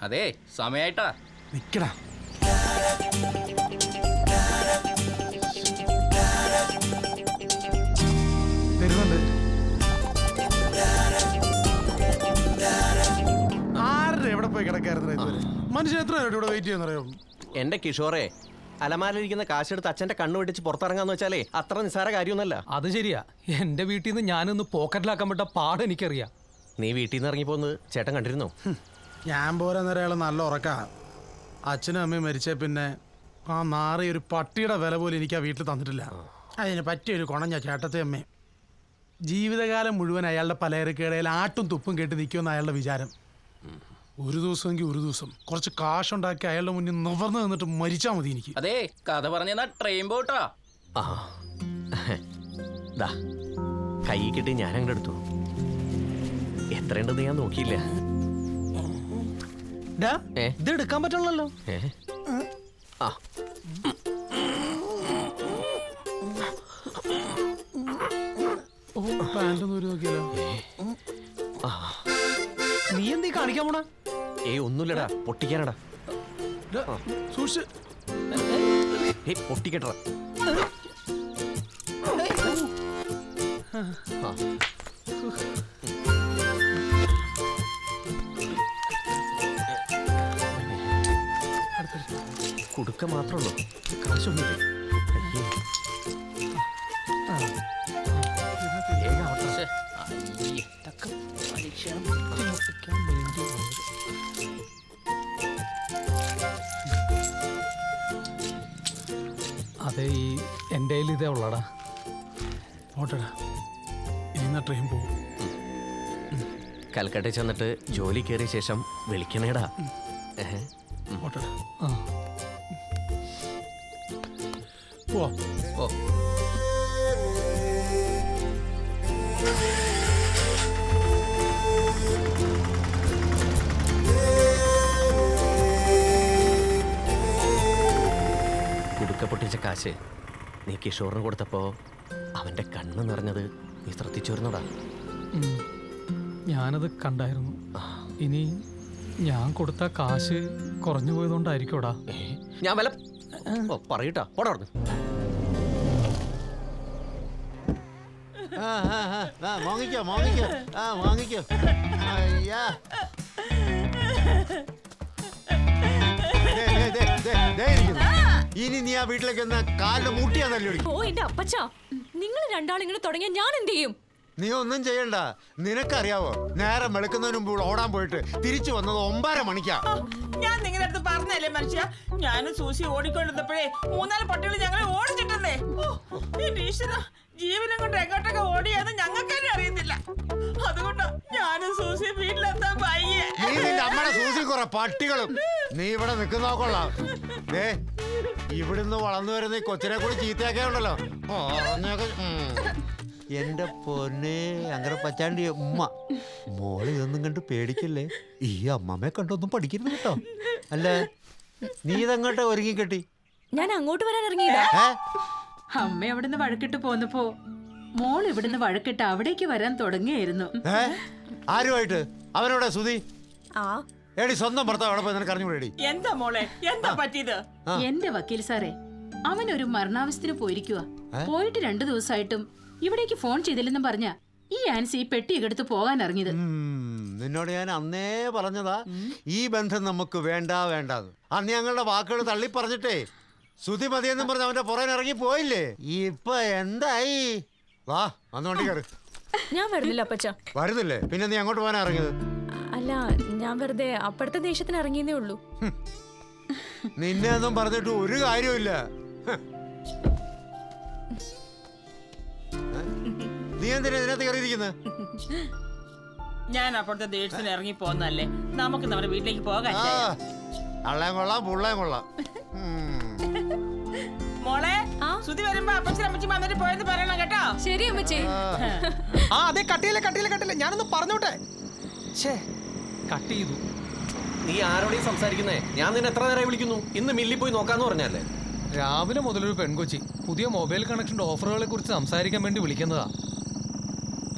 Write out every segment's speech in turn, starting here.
അതെ സമയായിട്ടാ നിക്കടാ. തരുന്നുണ്ട്. ആരുടെ എവിടെ പോയി കിടക്കായിരുന്നു ഇതുവരെ? മനുഷ്യൻ എത്ര നേരം ഇവിടെ വെയിറ്റ് ചെയ്യുന്നറിയോ? എന്റെ കിഷോറെ, അലമാരിലിരിക്കുന്ന കാശെടുത്ത് അച്ഛന്റെ കണ്ണു വെട്ടിച്ച് പുറത്തിറങ്ങാന്ന് വെച്ചാലേ അത്ര നിസ്സാര കാര്യമൊന്നല്ല. അത് ശരിയാ. എന്റെ വീട്ടിൽ നിന്ന് ഞാനൊന്ന് പോക്കറ്റിലാക്കാൻ പറ്റ പാട് എനിക്കറിയാം. നീ വീട്ടിൽ നിന്ന് ഇറങ്ങിപ്പോന്ന് ചേട്ടൻ കണ്ടിരുന്നോ? ഞാൻ പോരാ നേരം നല്ല ഉറക്കാ. അച്ഛനും അമ്മയും മരിച്ച പിന്നെ ആ നാറി ഒരു പട്ടിയുടെ വില പോലും എനിക്ക് ആ വീട്ടിൽ തന്നിട്ടില്ല. അതിന് പറ്റിയൊരു കുണഞ്ഞ ചേട്ടത്തെ അമ്മയും. ജീവിതകാലം മുഴുവൻ അയാളുടെ പലചരക്കിടയിൽ ആട്ടും തുപ്പും കേട്ട് നിൽക്കുമെന്ന് അയാളുടെ വിചാരം. ഒരു ദിവസമെങ്കിൽ ഒരു ദിവസം കുറച്ച് കാശുണ്ടാക്കി അയാളുടെ മുന്നിൽ നിവർന്ന് നിന്നിട്ട് മരിച്ചാൽ മതി എനിക്ക്. അതെ കഥ പറഞ്ഞ ട്രെയിൻ പോട്ടാ. കൈ കിട്ടി ഞാൻ അങ്ങോട്ട് എടുത്തു. എത്രയുണ്ടെന്ന് ഞാൻ നോക്കിയില്ല. ഇത് എടുക്കാൻ പറ്റുള്ളല്ലോ. നീ എന്തീ കാണിക്കാൻ പോണ? ഒന്നുമില്ലടാ, പൊട്ടിക്കാനടാ. പൊട്ടിക്കട്ട. കുടുക്ക മാത്രമല്ലോ, കാശൊന്നുമില്ലേ? അതെ, ഈ എൻ്റെ കയ്യിൽ ഇതേ ഉള്ളടാ. ഓട്ടടാ, ഇന്ന് ട്രെയിൻ പോകും. കൽക്കട്ടയിൽ ചെന്നിട്ട് ജോലി കയറിയ ശേഷം വിളിക്കണേടാ. ഓട്ടടാ. ഓ കുടുക്ക പൊട്ടിച്ച കാശ് നീ കിഷോറിന് കൊടുത്തപ്പോ അവന്റെ കണ്ണ് നിറഞ്ഞത് നീ ശ്രദ്ധിച്ചിരുന്നോടാ? ഞാനത് കണ്ടായിരുന്നു. ഇനി ഞാൻ കൊടുത്ത കാശ് കുറഞ്ഞു പോയതുകൊണ്ടായിരിക്കോടാ. ഞാൻ വല്ല പറയൂട്ടാ, പോടാ. വാങ്ങിക്കോ വാങ്ങിക്കോ, വാങ്ങിക്കോ. അയ്യാ, ഇനി നീ ആ വീട്ടിലേക്ക് കാലിന്റെ മൂട്ടിയാന്നല്ലോ. ഓ എന്റെ അപ്പച്ച, നിങ്ങൾ രണ്ടാളിങ്ങനെ തുടങ്ങിയ ഞാൻ എന്ത് ചെയ്യും? നീ ഒന്നും ചെയ്യണ്ട. നിനക്കറിയാവോ, നേരം വെളുക്കുന്നതിന് മുമ്പ് ഓടാൻ പോയിട്ട് തിരിച്ചു വന്നത് 9:30 മണിക്കാ. ഞാൻ നിങ്ങളുടെ അടുത്ത് പറഞ്ഞല്ലേ മനുഷ്യ, ഞാനും സൂസി ഓടിക്കൊണ്ടിരുന്നപ്പോഴേ 3-4 പട്ടികൾ ഞങ്ങളെ ഓടിച്ചിട്ടുണ്ടേ. എന്റെ ഈശ്വര, ജീവനം കൊണ്ട് എങ്ങോട്ടൊക്കെ ഓടിയാന്ന് ഞങ്ങൾക്കാരും അറിയത്തില്ല. അതുകൊണ്ടാ ഞാനും സൂസി വീട്ടിലെത്താൻ വൈകിയേ. നീ നിന്റെ അമ്മയുടെ സൂസി കുറെ പട്ടികളും നീ ഇവിടെ നിൽക്കുന്ന കൊള്ളാം. ഇവിടുന്ന് വളർന്നു വരുന്ന ഈ കൊച്ചിനെ കൂടി ചീത്തയാക്കേ ഉണ്ടല്ലോ. എന്റെ പൊന്നെ, അങ്ങനെ പറ്റാണ്ടി ഉമ്മ. മോള് ഇതൊന്നും കണ്ട് പേടിക്കല്ലേ. ഈ അമ്മമ്മയെ കണ്ടൊന്നും പഠിക്കരുത് കേട്ടോ. അല്ല, നീ ഇതങ്ങോട്ട് ഒരുങ്ങി കെട്ടി? ഞാൻ അങ്ങോട്ട് വരാൻ ഇറങ്ങിയില്ല. അമ്മ അവിടുന്ന് വഴക്കിട്ട് പോന്നപ്പോ മോൾ ഇവിടുന്ന് വഴക്കിട്ട് അവിടേക്ക് വരാൻ തുടങ്ങിയായിരുന്നു. ആരുമായിട്ട്? അവനോടെ സുധി? ആ എടി, സ്വന്തം ഭർത്താവ് അവിടെ പോയി നിനക്ക് അറിഞ്ഞുകൂടി? എന്താ മോളെ, എന്താ പറ്റിയത്? എന്റെ വക്കീൽ സാറേ, അവനൊരു മരണാവസ്ഥന് പോയിരിക്കുക. പോയിട്ട് 2 ദിവസമായിട്ടും ഇവിടേക്ക് ഫോൺ ചെയ്തില്ലെന്നും പറഞ്ഞ ഈ ആൻസി പെട്ടിയൊക്കെ എടുത്ത് പോകാൻ ഇറങ്ങിയത്. നിന്നോട് ഞാൻ അന്നേ പറഞ്ഞതാ ഈ ബന്ധം നമുക്ക് വേണ്ട വേണ്ടാന്ന്. അന്ന് ഞങ്ങളുടെ വാക്കുകൾ തള്ളി പറഞ്ഞിട്ടേ സുധി മതിയെന്നും പറഞ്ഞ് അവന്റെ പുറകെ ഇറങ്ങി പോയില്ലേ. ഇപ്പൊ എന്തായി? വാ, വന്നോണ്ടി കയറി. ഞാൻ വരുന്നില്ല അപ്പച്ച. വരുന്നില്ലേ? പിന്നെ നീ അങ്ങോട്ട് പോകാനാ ഇറങ്ങിയത്? അല്ല, ഞാൻ വെറുതെ അപ്പുറത്തെ ദേശത്തിന് ഇറങ്ങിയതേ ഉള്ളൂ. നിന്നെ ഒന്നും പറഞ്ഞിട്ട് ഒരു കാര്യമില്ല. നീ എന്തിനാ ഇതിനകത്ത് കയറിയിരിക്കുന്നത്? ഞാൻ അപ്പുറത്തെ ദേശത്തിന് ഇറങ്ങി പോന്നല്ലേ, നമുക്ക് നമ്മുടെ വീട്ടിലേക്ക് പോകാൻ. അള്ളാൻ കൊള്ളാം, പുള്ളാൻ കൊള്ളാം. മോളെ, സുധി വരുമ്പോ അപ്പച്ചൻ അമ്മച്ചി വന്നിട്ട് പോയെന്ന് പറയണം കേട്ടോ. ശരി അമ്മച്ചി. അതെ, കട്ടിയില്ല. ഞാനൊന്ന് പറഞ്ഞോട്ടെ. കട്ട് ചെയ്തു. നീ ആരോടെയും സംസാരിക്കുന്നേ? ഞാൻ നിന്നെ എത്ര നേരം വിളിക്കുന്നു? ഇന്ന് മില്ലിൽ പോയി നോക്കാന്ന് പറഞ്ഞല്ലേ? രാവിലെ മുതലൊരു പെൺകൊച്ചി പുതിയ മൊബൈൽ കണക്ഷൻ്റെ ഓഫറുകളെ കുറിച്ച് സംസാരിക്കാൻ വേണ്ടി വിളിക്കുന്നതാ.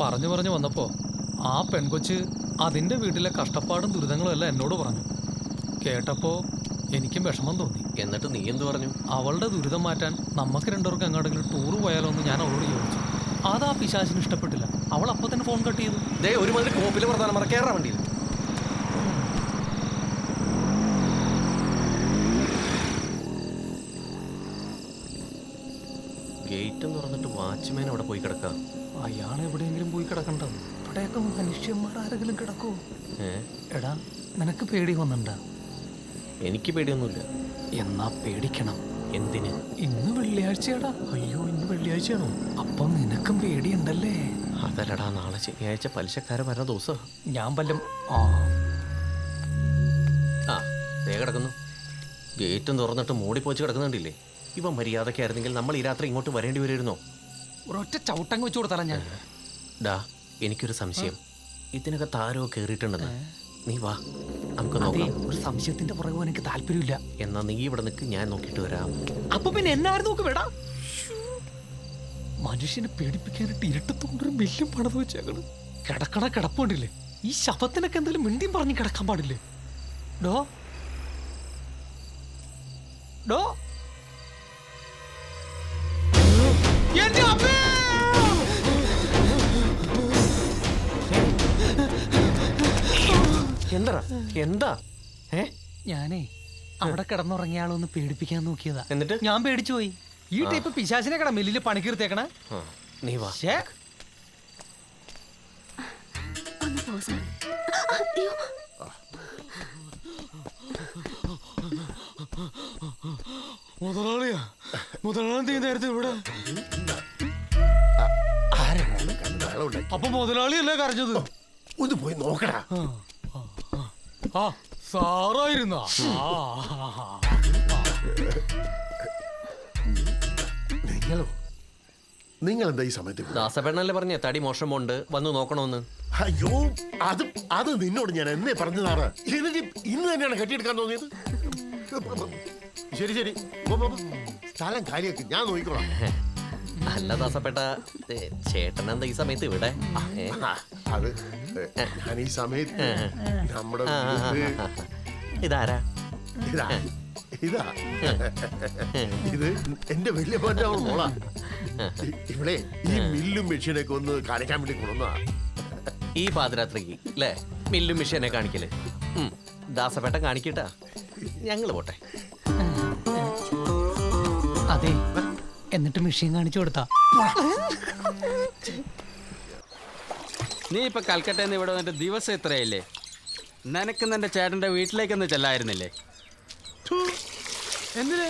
പറഞ്ഞു വന്നപ്പോ ആ പെൺകൊച്ച് അതിന്റെ വീട്ടിലെ കഷ്ടപ്പാടും ദുരിതങ്ങളും എല്ലാം എന്നോട് പറഞ്ഞു. കേട്ടപ്പോ എനിക്കും വിഷമം തോന്നി. എന്നിട്ട് നീ എന്തു പറഞ്ഞു? അവളുടെ ദുരിതം മാറ്റാൻ നമുക്ക് രണ്ടുപേർക്ക് എങ്ങോട്ടെങ്കിലും ടൂർ പോയാലോ എന്ന് ഞാൻ അവളോട് ചോദിച്ചു. അത് ആ പിശാചിന് ഇഷ്ടപ്പെട്ടില്ല. അവൾ അപ്പൊ തന്നെ ഫോൺ കട്ട് ചെയ്തു. ദേ ഒരുമാതിരി കോപ്പില് പ്രധാനം പറ, കേറാ വണ്ടിയിൽ. ഗേറ്റ് തുറന്നിട്ട് വാച്ച്മാൻ അവിടെ പോയി കിടക്കാം. അയാൾ എവിടെയെങ്കിലും പോയി കിടക്കണ്ടത്. ഇവിടെയൊക്കെ മനുഷ്യന്മാരാരെങ്കിലും കിടക്കുമോ? എടാ, നിനക്ക് പേടി വന്നിട്ടുണ്ടാ? എനിക്ക് പേടിയൊന്നുമില്ല. എന്നാ പേടിക്കണം. എന്തിന്? ഇന്ന് വെള്ളിയാഴ്ചയാടാ. അയ്യോ, ഇന്ന് വെള്ളിയാഴ്ചയാണോ? അപ്പം നിനക്കും പേടിയുണ്ടല്ലേ? അതല്ലടാ, നാളെ ശനിയാഴ്ച പലിശക്കാരൻ വരുന്ന ദിവസം. ഞാൻ വല്ലം ആ ദേ കിടക്കുന്നു. ഗേറ്റും തുറന്നിട്ട് മൂടിപ്പോച്ച് കിടക്കുന്നുണ്ടില്ലേ? ഇവ മര്യാദക്കായിരുന്നെങ്കിൽ നമ്മൾ ഈ രാത്രി ഇങ്ങോട്ട് വരേണ്ടി വരുമായിരുന്നോ? ഒരൊറ്റ ചവിട്ടങ്ങ് വെച്ചു കൊടുത്തറ ഞാൻ. ഡാ, എനിക്കൊരു സംശയം. ഇതിനകത്ത് ആരോ കയറിയിട്ടുണ്ടെന്ന്. നീ വാ, നമുക്ക് നോക്കാം. ഒരു സംശയത്തിന്റെ പുറകെ എനിക്ക് താല്പര്യമില്ല. എന്നാ നീ ഇവിടെ നിൽക്ക്, ഞാൻ നോക്കിയിട്ട് വരാം. അപ്പൊ പിന്നെ എന്നാരും നോക്ക് വേടാ. മനുഷ്യനെ പേടിപ്പിക്കാനായിട്ട് ഇരുട്ടത്തോണ്ടൊരു വലിയ പണത് വെച്ചേക്കണം. കിടക്കണ കിടപ്പുണ്ടില്ലേ? ഈ ശവത്തിനൊക്കെ എന്തെങ്കിലും മിണ്ടിയും പറഞ്ഞ് കിടക്കാൻ പാടില്ലേ? ഡോ ഡോ എന്റെ അമ്മേ! എന്താ എന്താ? ഞാനേ അവിടെ കിടന്നുറങ്ങിയ ആളൊന്ന് പേടിപ്പിക്കാൻ നോക്കിയതാ. എന്നിട്ട് ഞാൻ പേടിച്ചു പോയി. ഈ ടൈപ്പ് പിശാചിനെ കട മില്ലില് പണിക്കീർത്തേക്കണേ. നീ വാ. മുതലാളിയാ, മുതലാളി നേരത്തെ ഇവിടെ. അപ്പൊ മുതലാളിയല്ലേ കരഞ്ഞത്? ഒന്ന് പോയി നോക്കടാ. ആ സാറായിരുന്ന നിങ്ങളോ? നിങ്ങൾ എന്താ ഈ സമയത്ത്? ദാസപ്പെണ്ണല്ലേ പറഞ്ഞേ തടി മോശമുണ്ട്, വന്ന് നോക്കണമെന്ന്. അയ്യോ, അത് നിന്നോട് ഞാൻ എന്നേ പറഞ്ഞതാണ്. എന്നിട്ട് ഇന്ന് തന്നെയാണ് കെട്ടിയെടുക്കാൻ തോന്നിയത്. ശരി ശരി, സ്ഥലം കാര്യമൊക്കെ ഞാൻ നോക്കിക്കോളാം. അല്ല ദാസപ്പെട്ട, ചേട്ടനെന്താ ഈ സമയത്ത് ഇവിടെ? അത് ഞാൻ ഈ സമയത്ത് നമ്മുടെ ഇതാരാ? ഇതാ ഇത് എന്റെ വലിയ മോന്റെ മോളാ. ഇവിടെ ഈ മില്ലും മെഷീനൊക്കെ ഒന്ന് കാണിക്കാൻ വേണ്ടി കൊണ്ടുവന്നാ. ഈ പാതിരാത്രിക്ക് അല്ലേ മില്ലും മെഷീനെ കാണിക്കല്? ദാസപ്പെട്ട കാണിക്കട്ടാ, ഞങ്ങള് പോട്ടെ. അതെ, എന്നിട്ട് മെഷീൻ കാണിച്ചു കൊടുത്താ. നീ ഇപ്പൊ കൽക്കട്ടയിൽ നിന്ന് ഇവിടെ വന്നിട്ട് ദിവസം എത്രയല്ലേ? നിനക്ക് നിന്റെ ചേട്ടന്റെ വീട്ടിലേക്കൊന്ന് ചെല്ലായിരുന്നില്ലേ? എന്തിന്?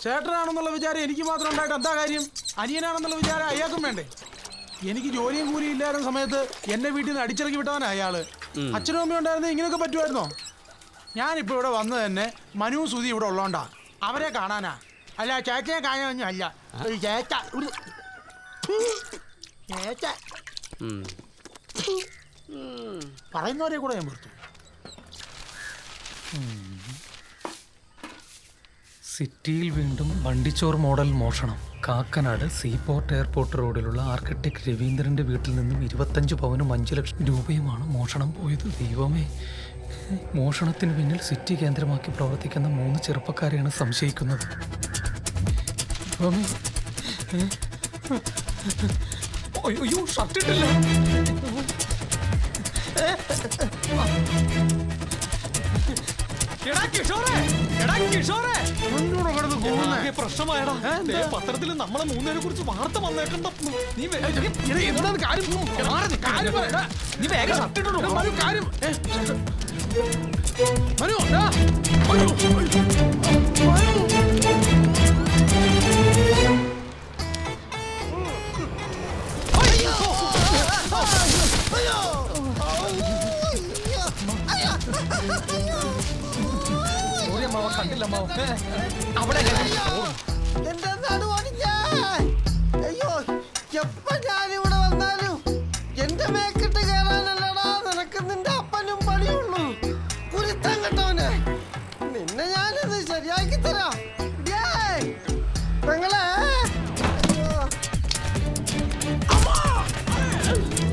ചേട്ടനാണെന്നുള്ള വിചാരം എനിക്ക് മാത്രം ഉണ്ടായിട്ട് എന്താ കാര്യം? അനിയനാണെന്നുള്ള വിചാരം അയാൾക്കും വേണ്ടേ? എനിക്ക് ജോലിയും കൂലിയും ഇല്ലായിരുന്ന സമയത്ത് എന്നെ വീട്ടിൽ നിന്ന് അടിച്ചിറക്കി വിട്ടവനാ അയാള്. അച്ഛനും അമ്മയും ഉണ്ടായിരുന്ന ഇങ്ങനെയൊക്കെ പറ്റുമായിരുന്നോ? ഞാനിപ്പോ ഇവിടെ വന്നത് തന്നെ മനു സുധി ഇവിടെ ഉള്ളോണ്ടാ. അവരെ കാണാനാ, അല്ല ചേച്ചയെ കാണാനൊന്നും അല്ല. ഒരു ചേച്ച പറയുന്നവരെ കൂടെ ഞാൻ കൊടുത്തു. സിറ്റിയിൽ വീണ്ടും വണ്ടിച്ചോർ മോഡൽ മോഷണം. കാക്കനാട് സീപോർട്ട് എയർപോർട്ട് റോഡിലുള്ള ആർക്കിടെക്ട് രവീന്ദ്രന്റെ വീട്ടിൽ നിന്നും 25 പവനും 5 ലക്ഷം രൂപയുമാണ് മോഷണം പോയത്. ദൈവമേ, മോഷണത്തിന് പിന്നിൽ സിറ്റി കേന്ദ്രമാക്കി പ്രവർത്തിക്കുന്ന 3 ചെറുപ്പക്കാരെയാണ് സംശയിക്കുന്നത്. അയ്യോ, ഷർട്ടിട്ടില്ല. പ്രശ്നമായടാ. പത്രത്തിൽ നമ്മളെ 3 കുറിച്ച് വാർത്ത വന്നേക്കണ്ട. നീ എന്താണ് കാര്യം? നീ വേഗം ഷർട്ടിട്ടോ. കാര്യം കണ്ടില്ല അവിടെ. എന്റെ അയ്യോ, എപ്പ ഞാനിവിടെ വന്നാലും എന്റെ മേക്കിട്ട് കയറാനല്ലടാ നിനക്ക് നിന്റെ അപ്പനും പണിയുള്ളൂ. കുരുത്തം കെട്ടവനെ, നിന്നെ ഞാനിത് ശരിയാക്കി തരാം. പെങ്ങളെ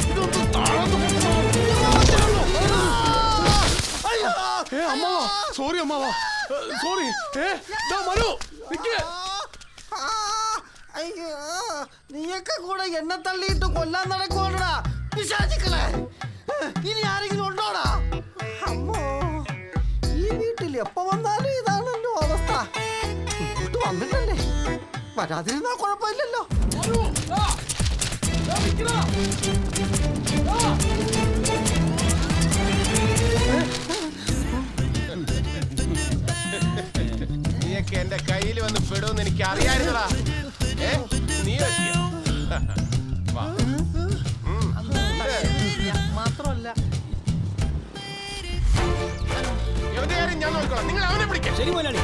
ഇതൊന്നും അമ്മാവാ സോറി അമ്മാവാ സോറി. മനു നിക്ക്. അയ്യോ നീയൊക്കെ കൂടെ എന്നെ തള്ളിയിട്ട് കൊല്ലാൻ നടക്കുവാണടാ പിശാചുക്കളെ. ഇനി ആരെങ്കിലും ഉണ്ടോടാ? അമ്മോ ഈ വീട്ടിൽ എപ്പോ വന്നാലും ഇതാണല്ലോ അവസ്ഥ. ഇങ്ങോട്ട് വന്നിട്ടല്ലേ, വരാതിരുന്നാ കുഴപ്പമില്ലല്ലോ. നീയൊക്കെ എന്റെ കയ്യിൽ വന്ന് പെടുമെന്ന് എനിക്ക് അറിയായിരുന്നടാ. നീ മാത്രമല്ല ഇവന്റെ കാര്യം ഞാൻ നോക്കണം. നിങ്ങൾ അവനെ പിടിക്കാം. ശരി പോലാണ്.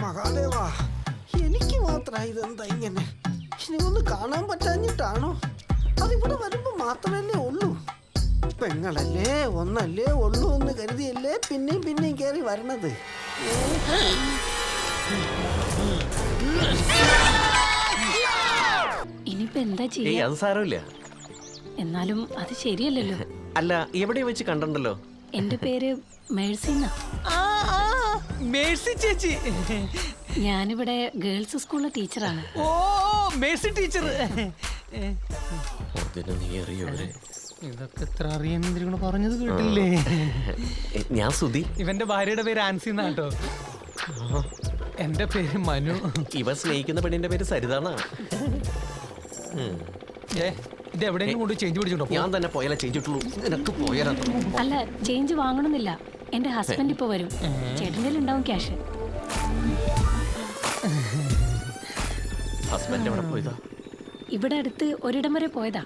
മഹാദേവാ, എനിക്ക് മാത്രമായി ഇതെന്താ ഇങ്ങനെ? ഇനി ഒന്ന് കാണാൻ പറ്റാഞ്ഞിട്ടാണോ? അതിവിടെ വരുമ്പോ മാത്രമല്ലേ ഉള്ളൂ. പെങ്ങളല്ലേ ഒന്നല്ലേ ഉള്ളൂ എന്ന് കരുതിയല്ലേ പിന്നെയും പിന്നെയും കയറി വരണത്. ഇനിയിപ്പോ എന്താ ചെയ്യാ? അത് സാരമില്ല. എന്നാലും അത് ശരിയല്ലല്ലോ. അല്ല, എവിടെ വെച്ച് കണ്ടല്ലോ? എന്റെ പേര് മേഴ്സിന്നാ. മേഴ്സി ചേച്ചി. ഞാനിവിടെ ഗേൾസ് സ്കൂളിലെ ടീച്ചറാണ്. ഓ മേഴ്സി ടീച്ചർ. നീ അറിയോ? ഇതൊക്കെ എത്ര അറിയാൻ പറഞ്ഞത് കേട്ടില്ലേ? ഞാൻ സുധി. ഇവന്റെ ഭാര്യയുടെ പേര് ആൻസി എന്നാട്ടോ. എന്റെ പേര് മനു. ഇവ സ്നേഹിക്കുന്ന പെണ്ണിന്റെ പേര് സരിതാണ. ഇത് എവിടെയെങ്കിലും കൊണ്ട് ചേഞ്ച് പിടിച്ചോണ്ടോ? ഞാൻ തന്നെ പോയാലേ ചേഞ്ച് കിട്ടുള്ളൂ. നിനക്ക് പോയാലോ? അല്ല, ചേഞ്ച് വാങ്ങണമെന്നില്ല. എന്റെ ഹസ്ബൻഡ് ഇപ്പൊ വരും. ചേട്ടൻ്റെ ഉണ്ടാവും ക്യാഷ്. ഹസ്ബൻഡ് എവിടെ പോയതാ? ഇവിടെ അടുത്ത് ഒരിടം വരെ പോയതാ.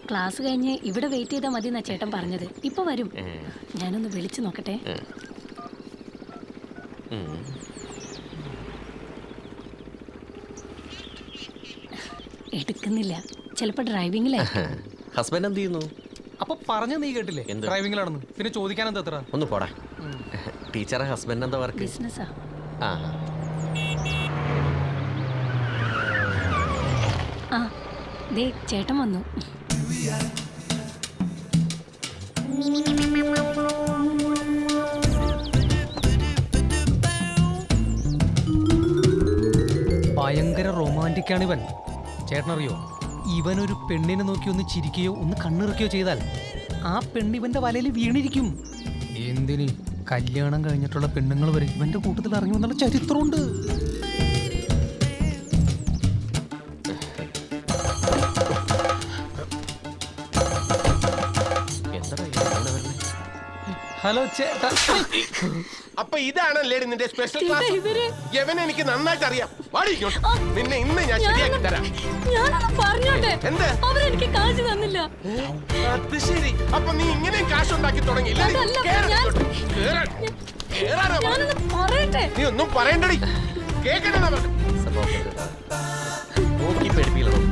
ക്ലാസ് കഴിഞ്ഞ് ഇവിടെ വെയിറ്റ് ചെയ്താൽ മതി എന്നാ ചേട്ടൻ പറഞ്ഞത്. ഇപ്പൊ വരും. ഞാനൊന്ന് വിളിച്ചു നോക്കട്ടെ. എടുക്കുന്നില്ല. ചിലപ്പോ ഡ്രൈവിംഗിലാ. ഹസ്ബൻഡ് എന്ത് ചെയ്യുന്നു? അപ്പൊ പറഞ്ഞ നീ കേട്ടില്ലേ? ഡ്രൈവിംഗിലാണെന്ന്. പിന്നെ ചോദിക്കാൻ എന്താ എത്ര? ഒന്ന് പോടാ. ടീച്ചറെ ഹസ്ബൻഡ് എന്താ വർക്ക്? ബിസിനസ്സാ. ആ ദേ ചേട്ടൻ വന്നു. ഭയങ്കര റൊമാൻറ്റിക് ആണ് ഇവൻ. ചേട്ടനറിയോ, ഇവനൊരു പെണ്ണിനെ നോക്കി ഒന്ന് ചിരിക്കുകയോ ഒന്ന് കണ്ണിറുക്കുകയോ ചെയ്താൽ ആ പെണ്ണ് ഇവന്റെ വലയിൽ വീണിരിക്കും. എന്തിന്? കല്യാണം കഴിഞ്ഞിട്ടുള്ള പെണ്ണുങ്ങൾ വരെ ഇവന്റെ കൂട്ടത്തിൽ ഇറങ്ങി വന്നുള്ള ചരിത്രമുണ്ട്. ഹലോ ചേട്ടാ. അപ്പൊ ഇതാണല്ലേ നിന്റെ സ്പെഷ്യൽ ക്ലാസ്? യവനെ എനിക്ക് നന്നായിട്ട് അറിയാം. നിന്നെ ഇന്ന് ഞാൻ ശരിയാക്കി തരാം. എന്ത്? അത് ശരി. അപ്പൊ നീ ഇങ്ങനെ കാശ് ഉണ്ടാക്കി തുടങ്ങിയില്ലേ? നീ ഒന്നും പറയണ്ടടി. കേക്കണ നോക്കി പേടിപ്പിക്കണം.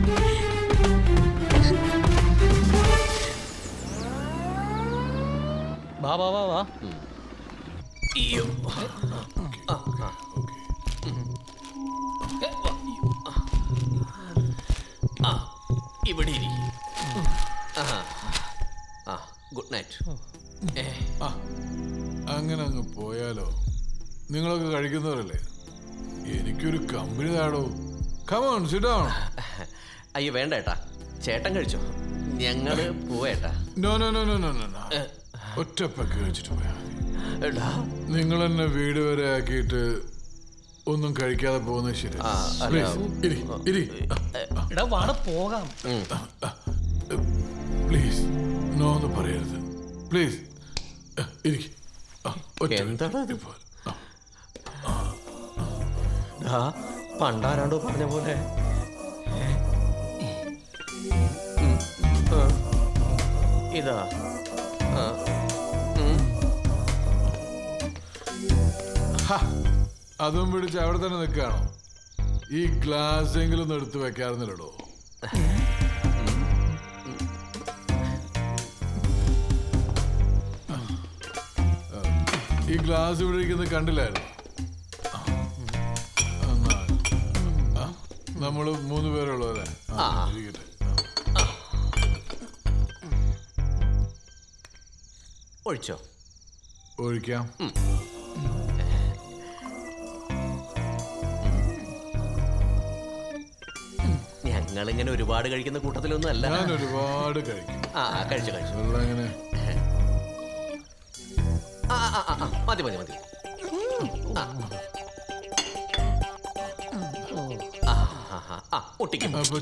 വാ വാ വാ വാ. ഇവിടെ ഗുഡ് നൈറ്റ്. അങ്ങനെ അങ്ങ് പോയാലോ? നിങ്ങളൊക്കെ കഴിക്കുന്നവരല്ലേ? എനിക്കൊരു കമ്പനി താടോ. Come on sit down. അയ്യോ വേണ്ട ഏട്ടാ, ചേട്ടൻ കഴിച്ചോ. ഞങ്ങള് പോവേട്ടാ. No no no no no no. ഒറ്റപ്പൊക്കെ കഴിച്ചിട്ട് പോയാ. നിങ്ങൾ എന്നെ വീട് വരെ ആക്കിയിട്ട് ഒന്നും കഴിക്കാതെ പോകുന്നത് ശരി. പോകാം. പ്ലീസ് നോ എന്ന് പറയരുത്. പ്ലീസ് പണ്ടാരാണ്ടോ പറഞ്ഞ പോലെ ഇതാ. അതും പിടിച്ച് അവിടെ തന്നെ നിൽക്കുകയാണോ? ഈ ഗ്ലാസ് എങ്കിലും ഒന്ന് എടുത്ത് വെക്കാറുന്നില്ലടോ. ഈ ഗ്ലാസ് ഇവിടെ ഇരിക്കുന്നത് കണ്ടില്ലായിരുന്നു? നമ്മള് 3 പേരുള്ളതല്ലേ? ഇരിക്കട്ടെ. ഒഴിച്ചോ? ഒഴിക്കാം. ഞങ്ങളിങ്ങനെ ഒരുപാട് കഴിക്കുന്ന കൂട്ടത്തിലൊന്നും അല്ല. ഞാൻ ഒരുപാട് കഴിക്കും. കഴിച്ചു. വെള്ളം എങ്ങനെ? മതി. ഒട്ടിക്കും. അപ്പൊ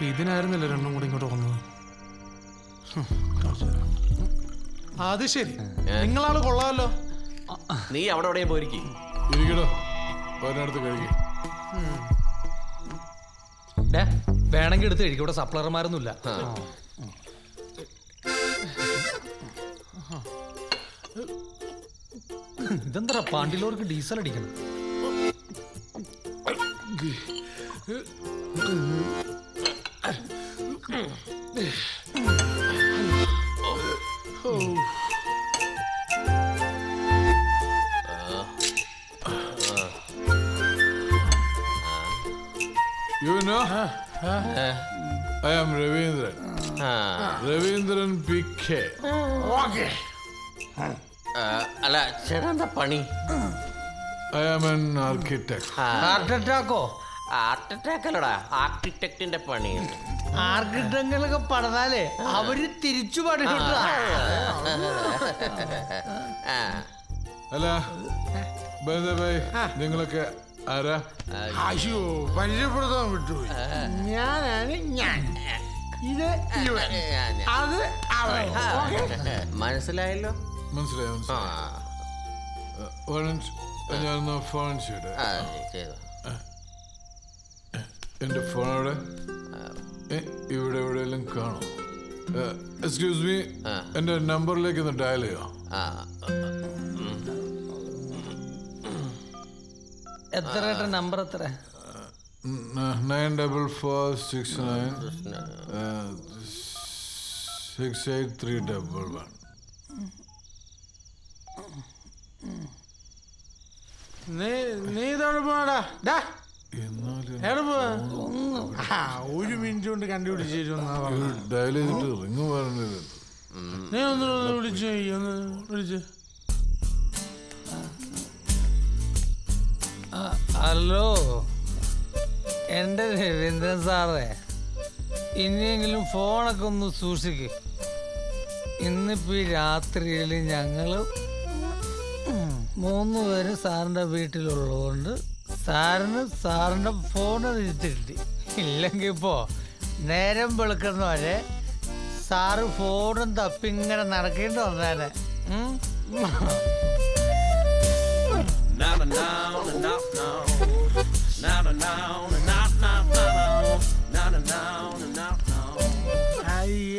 ഇതിനായിരുന്നല്ലേ രണ്ടും കൂടി ഇങ്ങോട്ട് വന്നത്? അത് ശരി, നിങ്ങളാള് കൊള്ളാമല്ലോ. നീ അവിടെ എവിടെയും പോയിരിക്കും. ഇരിക്കടോ, ഒരിടത്ത് കഴിക്കും. വേണമെങ്കിൽ എടുത്ത് കഴിക്കും. ഇവിടെ സപ്ലർമാരൊന്നുമില്ല. ഇതെന്താ പാണ്ടിലോർക്ക് ഡീസൽ അടിക്കണം? You know, I am Ravindran. Ravindran PK. Okay. അല്ല ചേട്ടാ എന്താ പണി? I am an architect. Heart അറ്റാക്കോ? ഹാർട്ട് അറ്റാക്ക് അല്ലടാ, ആർക്കിടെക്റ്റിന്റെ പണി. ആർക്കിടെക്റ്റുകളൊക്കെ പഠനാലേ അവര് തിരിച്ചു പഠിക്കട്ട. അല്ല ബൈ നിങ്ങളൊക്കെ ആരാ? അയ്യോ, പരിചയപ്പെടുത്താൻ വിട്ടുപോയി. ഞാനാണ് ഞാൻ. ഇത് ഇവൻ, അത് അവൻ. മനസ്സിലായല്ലോ? മനസ്സിലായി. ഞാനൊന്ന് ഫോൺ ചെയ്തു. എന്റെ ഫോൺ അവിടെ ഇവിടെ എവിടെയെല്ലാം കാണും. എക്സ്ക്യൂസ് മീ, എന്റെ നമ്പറിലേക്ക് ഒന്ന് ഡയൽ ചെയ്യോ? എത്ര നമ്പർ? എത്ര? 9446968311. നീ ഇതോടെ പോടാ. ഒരു മിനിറ്റ് കൊണ്ട് കണ്ടുപിടിച്ചു ഡയൽ ചെയ്തിട്ട് റിങ് പറഞ്ഞില്ല. നീ ഒന്ന് വിളിച്ചു വിളിച്ച്. ഹലോ, എൻ്റെ രവീന്ദ്രൻ സാറേ, ഇനിയെങ്കിലും ഫോണൊക്കെ ഒന്ന് സൂക്ഷിക്ക്. ഇന്നിപ്പോ ഈ രാത്രിയിൽ ഞങ്ങള് 3 പേരും സാറിന്റെ വീട്ടിലുള്ളതുകൊണ്ട് സാറിന്റെ ഫോണ് തിരിച്ചു കിട്ടി. ഇല്ലെങ്കിൽ ഇപ്പോ നേരം വെളുക്കുന്നവരെ സാറ് ഫോണും തപ്പിങ്ങനെ നടക്കേണ്ടി വന്നേനെ.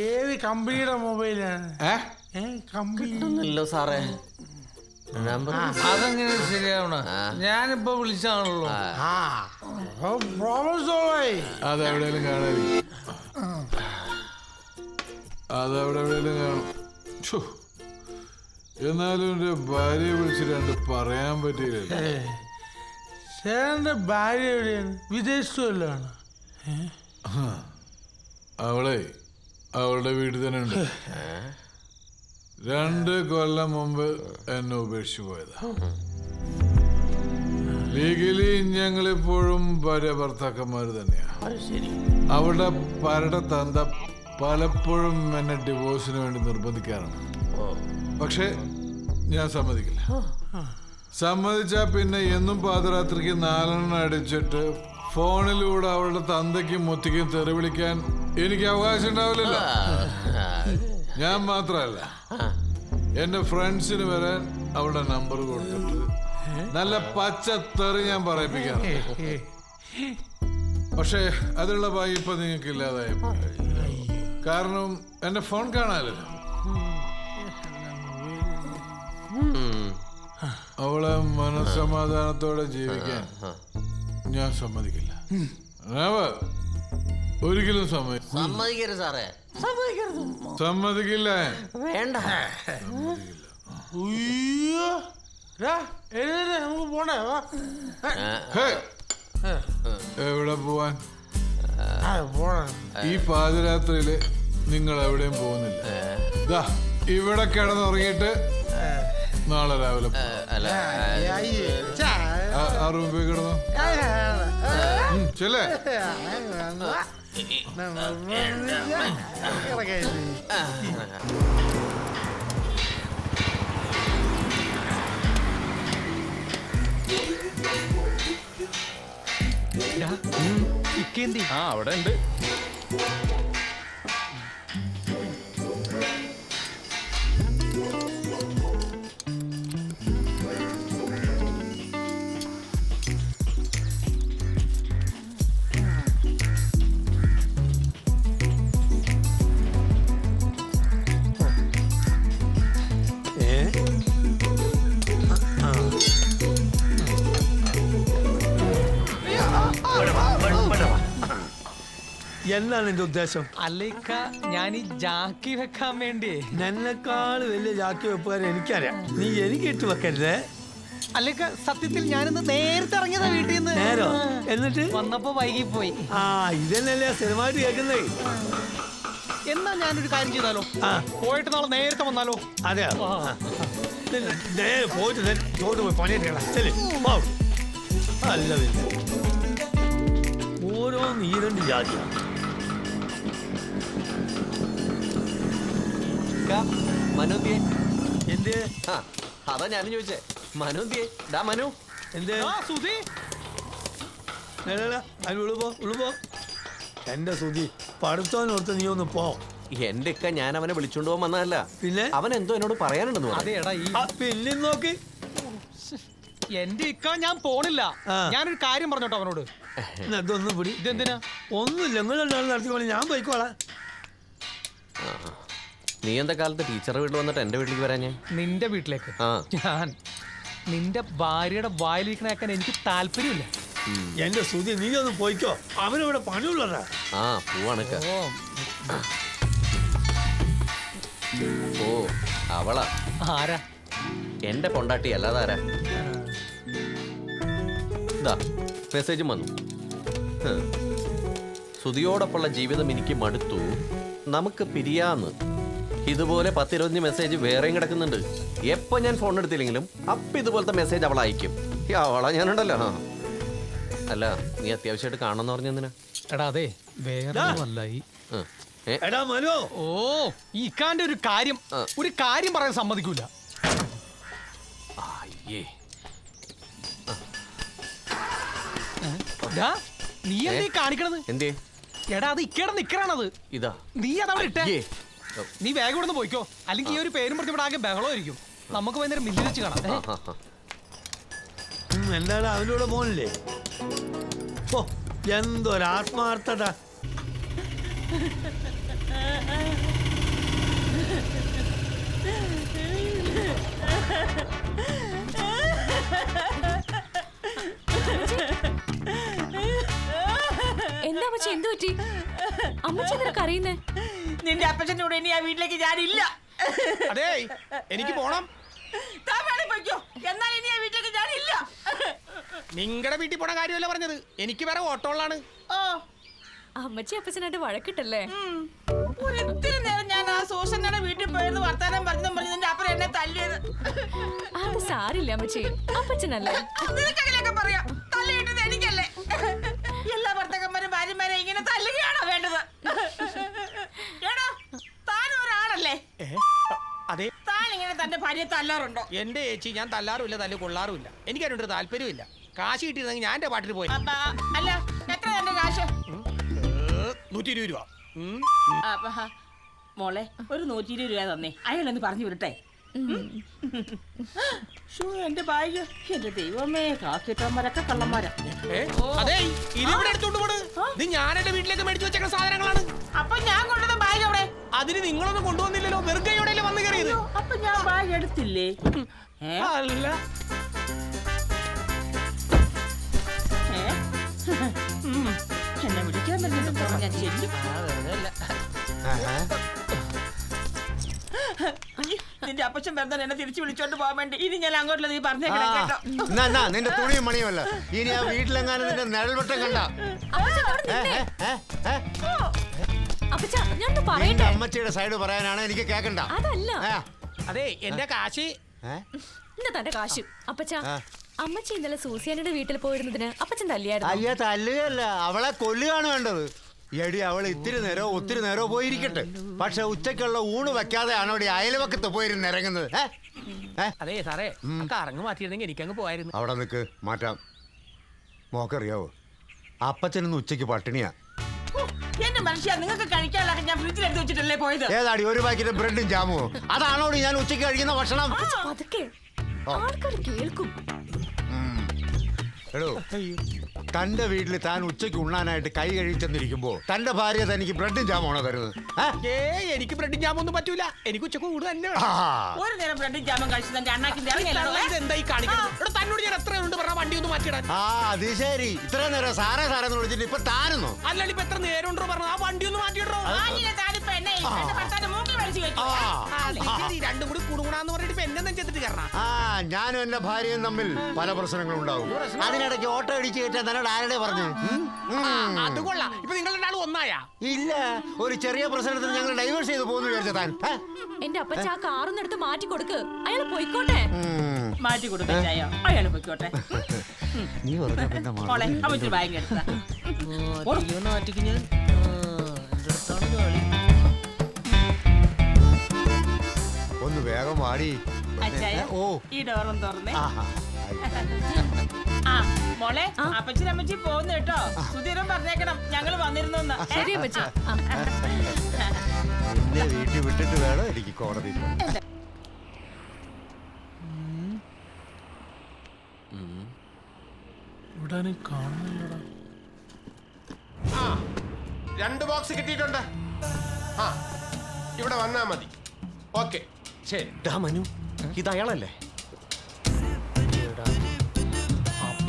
ഏത് കമ്പനിയുടെ മൊബൈലാണ്? കമ്പനില്ലോ സാറേ. അതെങ്ങനെ ശരിയാവണ? ഞാനിപ്പോ വിളിച്ചാണല്ലോ. അതെവിടെയെങ്കിലും കാണാതിരിക്കും. അതവിടെ എവിടെയെങ്കിലും കാണും. എന്നാലും എന്റെ ഭാര്യയെ വിളിച്ച് 2 പറയാൻ പറ്റിയില്ല. ചേട്ടന്റെ ഭാര്യ എവിടെയാണ്? വിദേശത്തുമല്ലാണ്? അവളെ അവളുടെ വീട്ടിൽ തന്നെ ഉണ്ട്. 2 കൊല്ലം മുമ്പ് എന്നെ ഉപേക്ഷിച്ചു പോയതാ. ലീഗലി ഞങ്ങളിപ്പോഴും ഭാര്യ ഭർത്താക്കന്മാർ തന്നെയാ. അവളുടെ പരടെ തന്ത പലപ്പോഴും എന്നെ ഡിവോഴ്സിന് വേണ്ടി നിർബന്ധിക്കാറുണ്ട്. പക്ഷെ ഞാൻ സമ്മതിക്കില്ല. സമ്മതിച്ചാ പിന്നെ എന്നും പാതിരാത്രിക്ക് 4 അടിച്ചിട്ട് ഫോണിലൂടെ അവളുടെ തന്തയ്ക്കും മുത്തിക്കും തെറി വിളിക്കാൻ എനിക്ക് അവകാശം ഉണ്ടാവില്ലല്ലോ. ഞാൻ മാത്രമല്ല, എന്റെ ഫ്രണ്ട്സിന് വരെ അവളുടെ നമ്പർ കൊടുത്തിട്ട് നല്ല പച്ച തെറി ഞാൻ പറയിപ്പിക്കാറുണ്ട്. പക്ഷെ അതിനുള്ള ഭാഗ്യം ഇപ്പൊ നിങ്ങൾക്ക് ഇല്ലാതായി. കാരണം എന്റെ ഫോൺ കാണാനല്ലോ. അവളെ മനസ്സമാധാനത്തോടെ ജീവിക്കാൻ ഞാൻ സമ്മതിക്കില്ല. Never. ഒരിക്കലും സമ്മതിക്കരുത് സാറേ. സമ്മതിക്കില്ല. വേണ്ട. നമുക്ക് പോണേ. എവിടെ പോവാൻ? ഈ പാതിരാത്രിയില് നിങ്ങൾ എവിടെയും പോകുന്നില്ല. ഇവിടെ കിടന്നുറങ്ങിയിട്ട് നാളെ രാവിലെ ആ റൂമിൽ പോയി കിടന്നു. ചെല്ലേ. അവിടെ ഉണ്ട്. എന്താണ് നിന്റെ ഉദ്ദേശം? അല്ലേക്ക ഞാൻ ഈ ജാക്കി വെക്കാൻ വേണ്ടി. എന്നെക്കാൾ വലിയ ജാക്കി വെപ്പുകാരൻ എനിക്കറിയാം. നീ എനിക്ക് ഇട്ട് വെക്കരുതേ. അല്ലേക്ക സത്യത്തിൽ ഞാനിന്ന് നേരത്തെ ഇറങ്ങിയതാ വീട്ടിൽ നിന്ന്. നേരോ? എന്നിട്ട് വന്നപ്പോ വൈകി പോയി. ഇതന്നെയല്ലേ സ്ഥിരമായിട്ട് കേൾക്കുന്നേ. എന്നാ ഞാനൊരു കാര്യം ചെയ്താലോ? പോയിട്ട് നാളെ നേരത്തെ വന്നാലോ? അതെയോ? പോയിട്ട് ചോട്ട് പോയി പണിയെടുക്കണം. അല്ല ഓരോ നീരണ്ട് ജാതിയാണ്. മനുദ്യേ എന്തേ? അതാ ഞാനും ചോദിച്ചേ. മനുദ്യേ ഡാ മനു. എന്തേ? ഉള്ളുപോ. എന്റെ സുധി പഠിത്തോനോർത്ത് നീ ഒന്ന് പോ. എന്റെ ഇക്ക ഞാൻ അവനെ വിളിച്ചോണ്ട് പോകാൻ വന്നതല്ല. പിന്നെ അവൻ എന്തോ എന്നോട് പറയാനുണ്ടെന്ന് പറഞ്ഞു. പിന്നെ നോക്ക്. എന്റെ ഇക്ക ഞാൻ പോണില്ല. ഞാനൊരു കാര്യം പറഞ്ഞോട്ടോ അവനോട്. അതൊന്നും പിടി. ഇതെന്തിനാ? ഒന്നുമില്ല, നിങ്ങൾ നടത്തിക്കോളെ, ഞാൻ പോയിക്കോളാം. നീ എന്താ കാലത്ത് ടീച്ചറുടെ വീട്ടിൽ വന്നിട്ട് എന്റെ വീട്ടിലേക്ക് വരാൻ? ഞാൻ നിന്റെ വീട്ടിലേക്ക് ഞാൻ നിന്റെ ഭാര്യയുടെ വായിലിരിക്കണേക്കാൻ എനിക്ക് താല്പര്യമില്ല. എന്റെ സുധി നീ ഒന്ന് പോയിക്കോ. അവനിവിടെ പണിയുള്ളതാ. പോവാണക്ക. ഓ അവളാ? ആരാ? എന്റെ പൊണ്ടാട്ടി അല്ലാതെ ആരാ? മെസ്സേജും വന്നു. സുധിയോടൊപ്പമുള്ള ജീവിതം എനിക്ക് മടുത്തു, നമുക്ക് പിരിയാന്ന്. ഇതുപോലെ 10-20 മെസ്സേജ് വേറെയും കിടക്കുന്നുണ്ട്. എപ്പോ ഞാൻ ഫോൺ എടുത്തില്ലെങ്കിലും അപ്പൊ ഇതുപോലത്തെ മെസ്സേജ് അവൾ അയക്കും. അവളാ ഞാനുണ്ടല്ലോ. അല്ല നീ അത്യാവശ്യമായിട്ട് കാണണമെന്ന് പറഞ്ഞെന്തിനാ? എടാ അതെ വേറെ ഓ ഈ ഇക്കാന്റെ ഒരു കാര്യം പറയാൻ സമ്മതിക്കൂല. നീ എന്തേ കാണിക്കണത്? എന്തേ? എടാ അത് ഇക്കടെ നിക്കറാണത്. ഇതാ നീ അതവിടെ ഇട്ടേ. നീ വേഗം ഇവിടെ നിന്ന് പോയിക്കോ, അല്ലെങ്കിൽ ഈ ഒരു പേരും പറഞ്ഞ് ഇവിടെ ആകെ ബഹളമായിരിക്കും. നമുക്ക് വൈകുന്നേരം മില്ലിൽ വെച്ച് കാണാം. എന്താണ് അവനോട് പോണില്ലേ? ഓ എന്തൊരാത്മാർത്ഥത. എന്താ അമ്മച്ചി, എന്ത് പറ്റി? അമ്മച്ചി എന്തിനാ അറിയുന്നേ? നിന്റെ അപ്പച്ചൻ്റെ കൂടെ ഇനി ആ വീട്ടിലേക്ക് ഞാനില്ല. അതെ എനിക്ക് പോണം. എന്നാൽ ഇനി ആ വീട്ടിലേക്ക് ഞാനില്ല. നിങ്ങളുടെ വീട്ടിൽ പോണ കാര്യമല്ല പറഞ്ഞത്, എനിക്ക് വേറെ ഓട്ടോളാണ്. അമ്മച്ചി അപ്പച്ചനായിട്ട് വഴക്കിട്ടല്ലേ? ഒരിത്തിരി നേരം ഞാൻ ആ സൂസന്നയുടെ വീട്ടിൽ പോയിരുന്നു വർത്താനം പറഞ്ഞു നിന്റെ അപ്പൻ എന്നെ തല്ലിയത്. അത് സാരില്ല അമ്മച്ചി, അപ്പച്ചനല്ലേ. നിനക്കങ്ങനെയൊക്കെ പറയാം, തല്ലിയിട്ടത് എനിക്കല്ലേ? എല്ലാ ഭർത്താക്കന്മാരും ഭാര്യമാരെ ഇങ്ങനെ തല്ലുകയാണോ വേണ്ടത്? ഏടാ താനും ഒരാളല്ലേ? അതെ, താൻ ഇങ്ങനെ തന്റെ ഭാര്യയെ തല്ലാറുണ്ടോ? എന്റെ ചേച്ചി ഞാൻ തല്ലാറുമില്ല, തല്ല് കൊള്ളാറുമില്ല. എനിക്ക് അതിനൊരു താല്പര്യമില്ല. കാശ് കിട്ടിയിരുന്നെങ്കിൽ ഞാൻ എന്റെ പാട്ടിൽ പോയി. അല്ല എത്ര തന്റെ കാശ്? 120 രൂപ. മോളെ ഒരു 120 രൂപ തന്നേ, അയാളൊന്ന് പറഞ്ഞു വിടട്ടെ. എന്റെ ബാഗ്, എന്റെ ദൈവമേ, കാക്കിട്ടന്മാരൊക്കെ കള്ളന്മാരാ. അതെ ഇത് ഇവിടെ എടുത്തോണ്ട് പോണ്. ഇത് ഞാൻ എന്റെ വീട്ടിലേക്ക് മേടിച്ചു വെച്ചേക്കുന്ന സാധനങ്ങളാണ്. അപ്പൊ ഞാൻ കൊണ്ടുവന്ന ബാഗ് അവിടെ അതിന് നിങ്ങളൊന്നും കൊണ്ടുവന്നില്ലല്ലോ, വെറുകയോടെ വന്നു കയറിയത്. അപ്പൊ ഞാൻ ബാഗ് എടുത്തില്ലേ? അല്ല, എന്നെ വിളിക്കാൻ പറ്റുന്ന ഞാൻ ചെല്ലും. നിന്റെ അപ്പച്ചൻ വെറുതെ എന്നെ തിരിച്ചു വിളിച്ചോണ്ട് പോകാൻ വേണ്ടി ഇനി ഞാൻ അങ്ങോട്ടുള്ള നീ പറഞ്ഞേക്കണം കേട്ടോ. നിന്റെ തുണിയും മണിയുമല്ല. ഇനി ആ വീട്ടിലെങ്ങാനും നിന്റെ നിഴൽവട്ടം കണ്ട അമ്മച്ചിയുടെ സൈഡ് പറയാനാണ് എനിക്ക് കേക്കണ്ട. അതല്ല, അതെ എന്റെ കാശി ഇന്ന തന്റെ കാശു. അപ്പച്ച, അമ്മച്ചി ഇന്നലെ സൂസിയാനയുടെ വീട്ടിൽ പോയിരുന്നതിന് അപ്പച്ചൻ തല്ലിയായിരുന്നു. അയ്യ തല്ലുകയല്ല, അവളെ കൊല്ലുകയാണ് വേണ്ടത്. എടി അവൾ ഇത്തിരി നേരോ പോയിരിക്കട്ടെ, പക്ഷെ ഉച്ചക്കുള്ള ഊണ് വെക്കാതെയാണ് അവിടെ അയൽവക്കത്ത് പോയിരുന്ന് ഇറങ്ങുന്നത്. അതെ സാറേ, കറങ്ങ് മാറ്റിയിരുന്നെങ്കിൽ എനിക്കങ്ങ് പോയായിരുന്നു. അവിടെ നിൽക്ക്, മാറ്റാം. മോക്കറിയാവോ, അപ്പച്ചനൊന്ന് ഉച്ചയ്ക്ക് പട്ടിണിയാ. എന്റെ മനുഷ്യ, നിങ്ങൾക്ക് കഴിക്കാനുള്ള ഞാൻ ഫ്രിഡ്ജിൽ എടുത്ത് വെച്ചിട്ടല്ലേ പോയത്? ഏതാടി ഒരു പാക്കറ്റ് ബ്രെഡും ജാമോ? അതാണോ ഞാൻ ഉച്ചയ്ക്ക് കഴിക്കുന്ന ഭക്ഷണം? ആൾക്കാർ കേൾക്കും. എടോ, തന്റെ വീട്ടിൽ താൻ ഉച്ചയ്ക്ക് ഉണ്ണാനായിട്ട് കൈ കഴിച്ചെന്നിരിക്കുമ്പോ തന്റെ ഭാര്യ തനിക്ക് ബ്രെഡും ജാമാണോ തരുന്നത്? എനിക്ക് ബ്രെഡും ജാമും ഒന്നും പറ്റൂല, എനിക്ക് ഉച്ചക്ക് കൂടുതൽ തന്നെ. ഒരു നേരം ബ്രെഡും ജാമും കഴിച്ചത് എന്റെ അണ്ണാക്കിന്റെ എന്തായി കാണിക്കുന്നത്? തന്നോട് ഞാൻ എത്ര ഉണ്ട് പറഞ്ഞ വണ്ടി ഒന്ന് മാറ്റിയിടാൻ. അത് ശരി, ഇത്ര നേരം സാറേ സാറെന്ന് വിളിച്ചിട്ട് ഇപ്പൊ താനെന്നോ? അല്ലാണ്ട് ഇപ്പൊ എത്ര നേരം ഉണ്ടോ പറഞ്ഞ ആ വണ്ടി ഒന്ന് മാറ്റിയിടോ. രണ്ടും കൂടി കുടുങ്ങുണാന്ന് പറഞ്ഞിട്ട് എന്നെ ചെത്തിട്ട് കയറണം. ഞാനും എന്റെ ഭാര്യയും തമ്മിൽ പല പ്രശ്നങ്ങളും ഉണ്ടാവും. അതിനിടയ്ക്ക് ഓട്ടോ ഇടിച്ചു കയറ്റാൻ തന്നോട് ആരുടെ പറഞ്ഞു? അത് കൊള്ളാം. ഇപ്പൊ നിങ്ങൾ രണ്ടാളും ഒന്നായ? ഇല്ല, ഒരു ചെറിയ പ്രശ്നത്തിന് ഞങ്ങൾ ഡൈവേഴ്സ് ചെയ്ത് പോകുന്നു വിചാരിച്ച താൻ. എന്റെ അപ്പച്ച ആ കാറൊന്നും എടുത്ത് മാറ്റി കൊടുക്ക്, അയാൾ പോയിക്കോട്ടെ. മാറ്റി കൊടുക്കോ, അയാൾ പോയിക്കോട്ടെ. നീ അവച്ച് ബാഗ് എടുത്ത ഒന്ന് വേഗം വാടി. ഈ ഡോറും തുറന്നേ. മോളെ, അപ്പച്ചൻ അമ്മച്ചി പോകുന്നു കേട്ടോ. സുധീരൻ പറഞ്ഞേക്കണം ഞങ്ങള് വന്നിരുന്നു. ശരി അപ്പച്ചി. എന്റെ വീട്ടിൽ വിട്ടിട്ട് വേണം എനിക്ക് കോടതി. ഇവിടെ കാണുന്നില്ലടാ. 2 ബോക്സ് കിട്ടിയിട്ടുണ്ട്. ഇവിടെ വന്നാ മതി. ഓക്കെ, ശരി. മനു, ഇത് അയാളല്ലേ?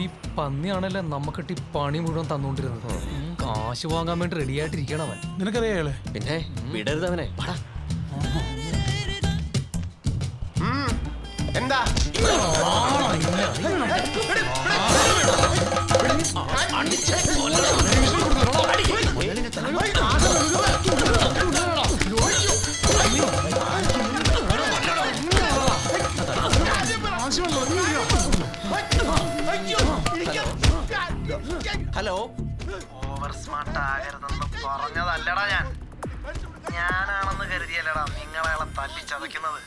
ഈ പന്നിയാണല്ലേ നമുക്കിട്ട് ഈ പണി മുഴുവൻ തന്നുകൊണ്ടിരുന്നത്. കാശ് വാങ്ങാൻ വേണ്ടി റെഡി ആയിട്ടിരിക്കണം അവൻ. നിനക്കറിയാളെ? പിന്നെ വിടരുത് അവനെ. എന്താ ഹലോ, ഓവർ സ്മാർട്ട് ആകരുതെന്ന് പറഞ്ഞതല്ലടാ ഞാനാണെന്ന് കരുതിയല്ലടാ നിങ്ങളയാളെ തല്ലിച്ചതയ്ക്കുന്നത്.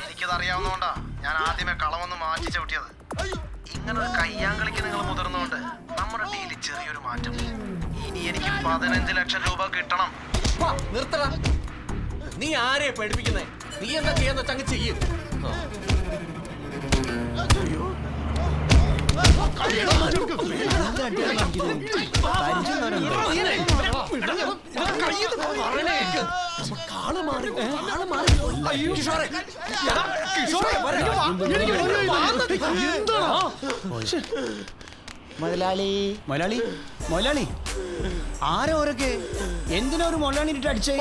എനിക്കത് അറിയാവുന്നതുകൊണ്ടാ ഞാൻ ആദ്യമേ കളവൊന്ന് മാറ്റി ചവിട്ടിയത്. ഇങ്ങനൊരു കയ്യാങ്കളിക്ക് നിങ്ങൾ മുതിർന്നുകൊണ്ട് നമ്മുടെ ഡീലിൽ ചെറിയൊരു മാറ്റം. ഇനി എനിക്ക് 15 ലക്ഷം രൂപ കിട്ടണം. നിർത്തടാ. നീ ആരെയെ പഠിപ്പിക്കുന്നേ? നീ എന്താ ചെയ്യാന്ന് വെച്ചാൽ അങ്ങ് ചെയ്യും. മൊലാളി ആരോരൊക്കെ എന്തിനാ ഒരു മൊലാണിട്ട് അടിച്ചേ?